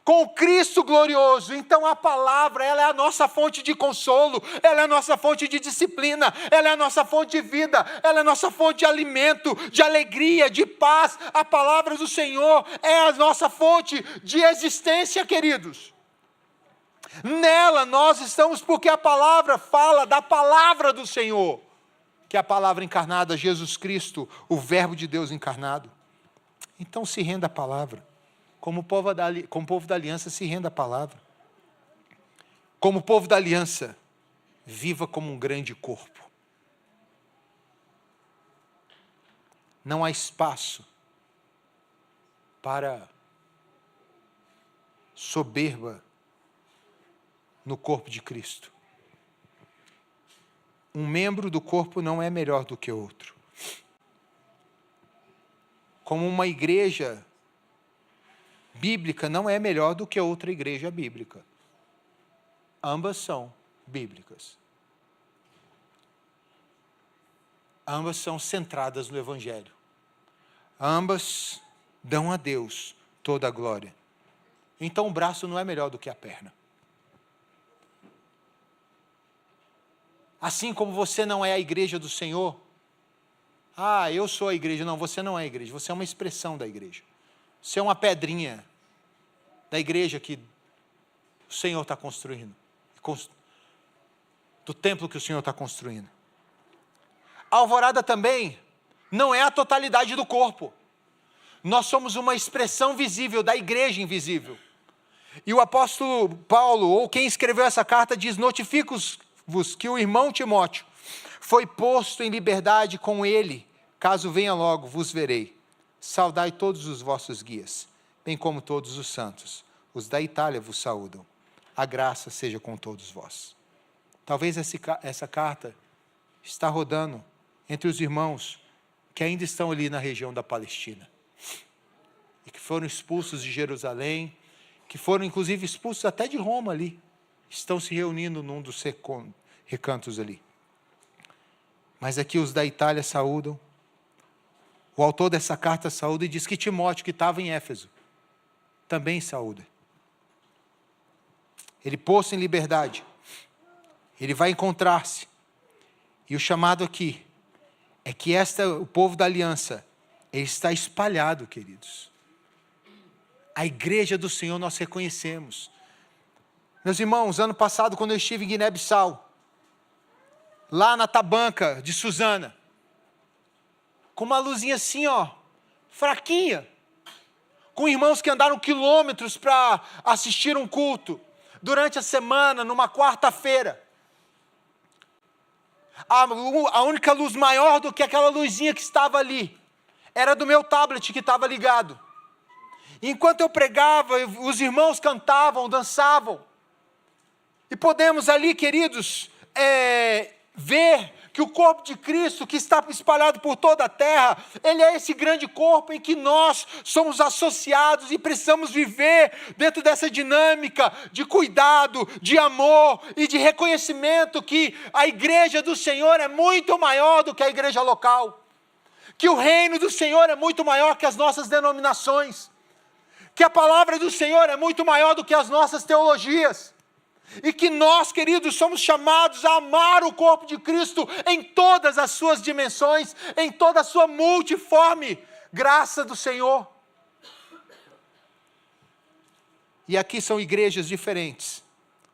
com o Cristo glorioso. Então a palavra, ela é a nossa fonte de consolo, ela é a nossa fonte de disciplina, ela é a nossa fonte de vida, ela é a nossa fonte de alimento, de alegria, de paz. A palavra do Senhor é a nossa fonte de existência, queridos. Nela nós estamos porque a palavra fala da palavra do Senhor, que é a palavra encarnada, Jesus Cristo, o Verbo de Deus encarnado. Então se renda à palavra. Como povo da aliança, se renda à palavra. Como povo da aliança, viva como um grande corpo. Não há espaço para soberba no corpo de Cristo. Um membro do corpo não é melhor do que outro. Como uma igreja bíblica não é melhor do que outra igreja bíblica. Ambas são bíblicas. Ambas são centradas no Evangelho. Ambas dão a Deus toda a glória. Então o braço não é melhor do que a perna. Assim como você não é a igreja do Senhor, eu sou a igreja. Não, você não é a igreja, você é uma expressão da igreja. Você é uma pedrinha da igreja que o Senhor está construindo, do templo que o Senhor está construindo. A alvorada também não é a totalidade do corpo. Nós somos uma expressão visível da igreja invisível. E o apóstolo Paulo, ou quem escreveu essa carta, diz: notifico-vos que o irmão Timóteo foi posto em liberdade, com ele, caso venha logo, vos verei. Saudai todos os vossos guias, bem como todos os santos. Os da Itália vos saúdam. A graça seja com todos vós. Talvez essa carta está rodando entre os irmãos que ainda estão ali na região da Palestina, e que foram expulsos de Jerusalém, que foram inclusive expulsos até de Roma ali, estão se reunindo num dos recantos ali. Mas aqui os da Itália saúdam. O autor dessa carta saúda e diz que Timóteo, que estava em Éfeso, também saúda. Ele posto em liberdade, ele vai encontrar-se. E o chamado aqui é que o povo da aliança, ele está espalhado, queridos. A igreja do Senhor nós reconhecemos. Meus irmãos, ano passado, quando eu estive em Guiné-Bissau, lá na Tabanca de Suzana, com uma luzinha assim, fraquinha, com irmãos que andaram quilômetros para assistir um culto, durante a semana, numa quarta-feira. A única luz maior do que aquela luzinha que estava ali, era do meu tablet que estava ligado. Enquanto eu pregava, os irmãos cantavam, dançavam. E podemos ali, queridos, ver que o corpo de Cristo, que está espalhado por toda a terra, ele é esse grande corpo em que nós somos associados e precisamos viver dentro dessa dinâmica de cuidado, de amor e de reconhecimento que a igreja do Senhor é muito maior do que a igreja local, que o reino do Senhor é muito maior que as nossas denominações, que a palavra do Senhor é muito maior do que as nossas teologias. E que nós, queridos, somos chamados a amar o corpo de Cristo em todas as suas dimensões, em toda a sua multiforme graça do Senhor. E aqui são igrejas diferentes,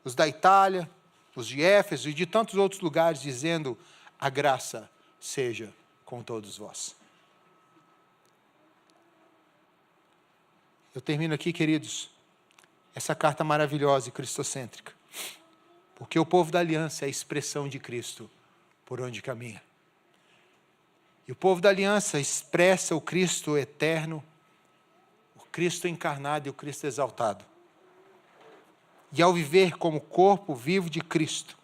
os da Itália, os de Éfeso e de tantos outros lugares, dizendo: a graça seja com todos vós. Eu termino aqui, queridos, essa carta maravilhosa e cristocêntrica, porque o povo da aliança é a expressão de Cristo por onde caminha. E o povo da aliança expressa o Cristo eterno, o Cristo encarnado e o Cristo exaltado. E ao viver como corpo vivo de Cristo,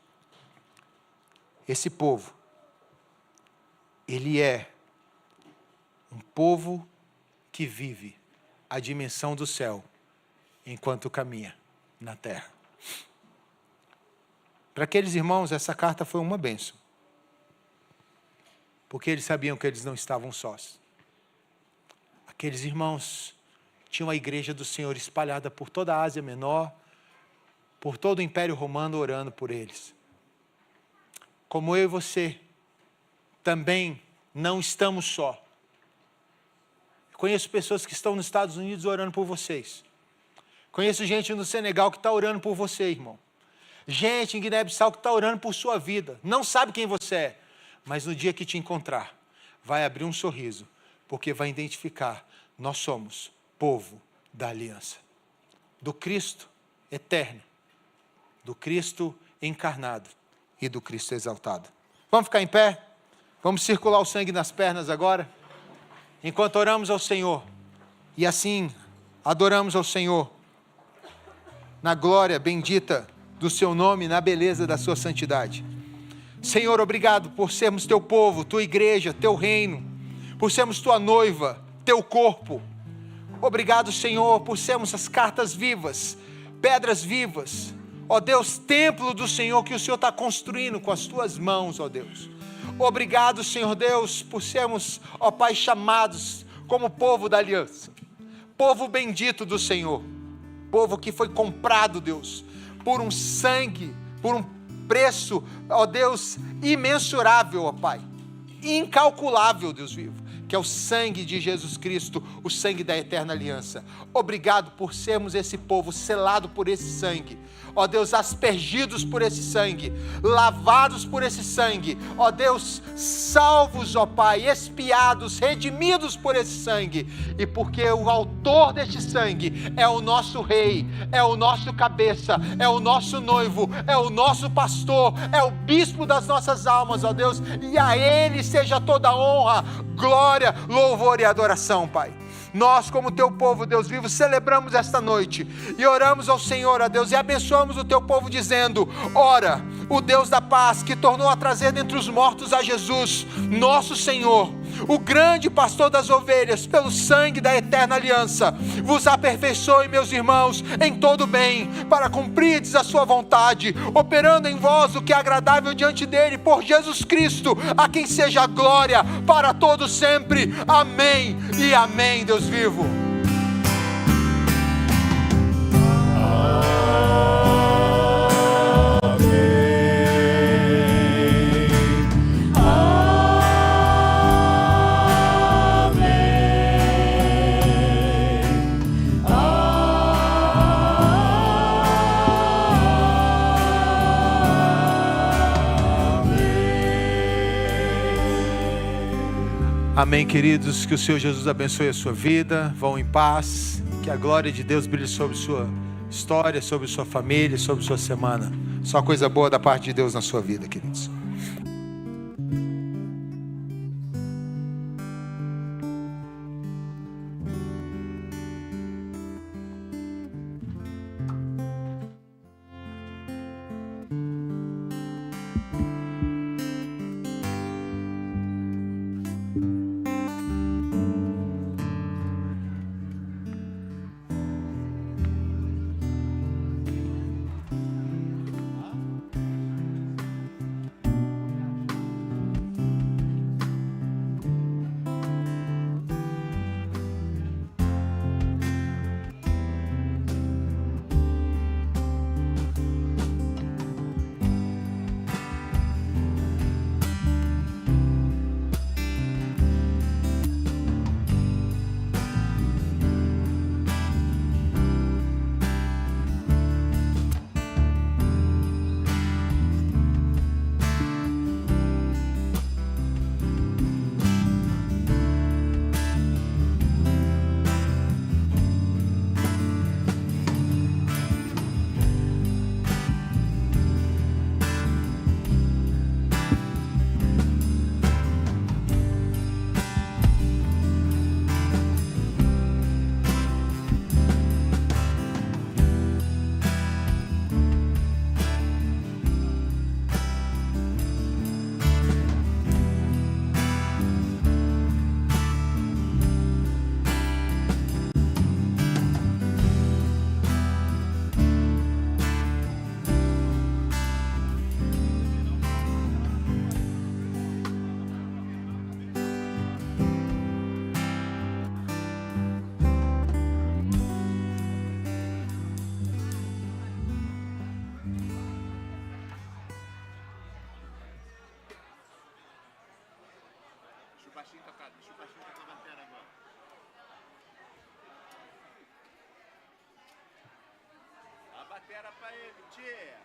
esse povo, ele é um povo que vive a dimensão do céu enquanto caminha na terra. Para aqueles irmãos, essa carta foi uma bênção, porque eles sabiam que eles não estavam sós. Aqueles irmãos tinham a igreja do Senhor espalhada por toda a Ásia Menor, por todo o Império Romano, orando por eles. Como eu e você, também não estamos só. Eu conheço pessoas que estão nos Estados Unidos orando por vocês. Conheço gente no Senegal que está orando por você, irmão. Gente em Guiné-Bissau que está orando por sua vida. Não sabe quem você é, mas no dia que te encontrar, vai abrir um sorriso, porque vai identificar: nós somos povo da aliança, do Cristo eterno, do Cristo encarnado e do Cristo exaltado. Vamos ficar em pé? Vamos circular o sangue nas pernas agora, enquanto oramos ao Senhor, e assim adoramos ao Senhor, na glória bendita do seu nome, na beleza da sua santidade. Senhor, obrigado por sermos teu povo, tua igreja, teu reino, por sermos tua noiva, teu corpo. Obrigado, Senhor, por sermos as cartas vivas, pedras vivas, Ó Deus, templo do Senhor que o Senhor está construindo com as tuas mãos, ó Deus. Obrigado, Senhor Deus, por sermos, ó Pai, chamados como povo da aliança, povo bendito do Senhor, povo que foi comprado, Deus, por um sangue, por um preço, ó Deus, imensurável, ó Pai, incalculável, Deus vivo, que é o sangue de Jesus Cristo, o sangue da eterna aliança. Obrigado por sermos esse povo selado por esse sangue, ó Deus, aspergidos por esse sangue, lavados por esse sangue, ó Deus, salvos, ó Pai, expiados, redimidos por esse sangue, e porque o autor deste sangue é o nosso rei, é o nosso cabeça, é o nosso noivo, é o nosso pastor, é o bispo das nossas almas, ó Deus, e a ele seja toda honra, glória, louvor e adoração, Pai. Nós, como teu povo, Deus vivo, celebramos esta noite e oramos ao Senhor, ó Deus, e abençoamos o teu povo dizendo: ora, o Deus da paz que tornou a trazer dentre os mortos a Jesus, nosso Senhor, o grande pastor das ovelhas, pelo sangue da eterna aliança, vos aperfeiçoe, meus irmãos, em todo bem, para cumprirdes a sua vontade, operando em vós o que é agradável diante dele, por Jesus Cristo, a quem seja a glória para todos sempre. Amém e amém, Deus vivo. Amém, queridos, que o Senhor Jesus abençoe a sua vida, vão em paz, que a glória de Deus brilhe sobre sua história, sobre sua família, sobre sua semana. Só coisa boa da parte de Deus na sua vida, queridos. Deixa o baixinho tocar a bateria agora. Dá a bateria pra ele, tia.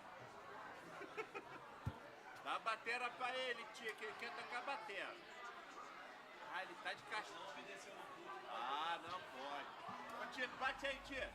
Dá a bateria pra ele, tia, que ele quer tocar a bateria. Ah, ele tá de castigo. Ah, não pode. Ô, tia, bate aí, tia.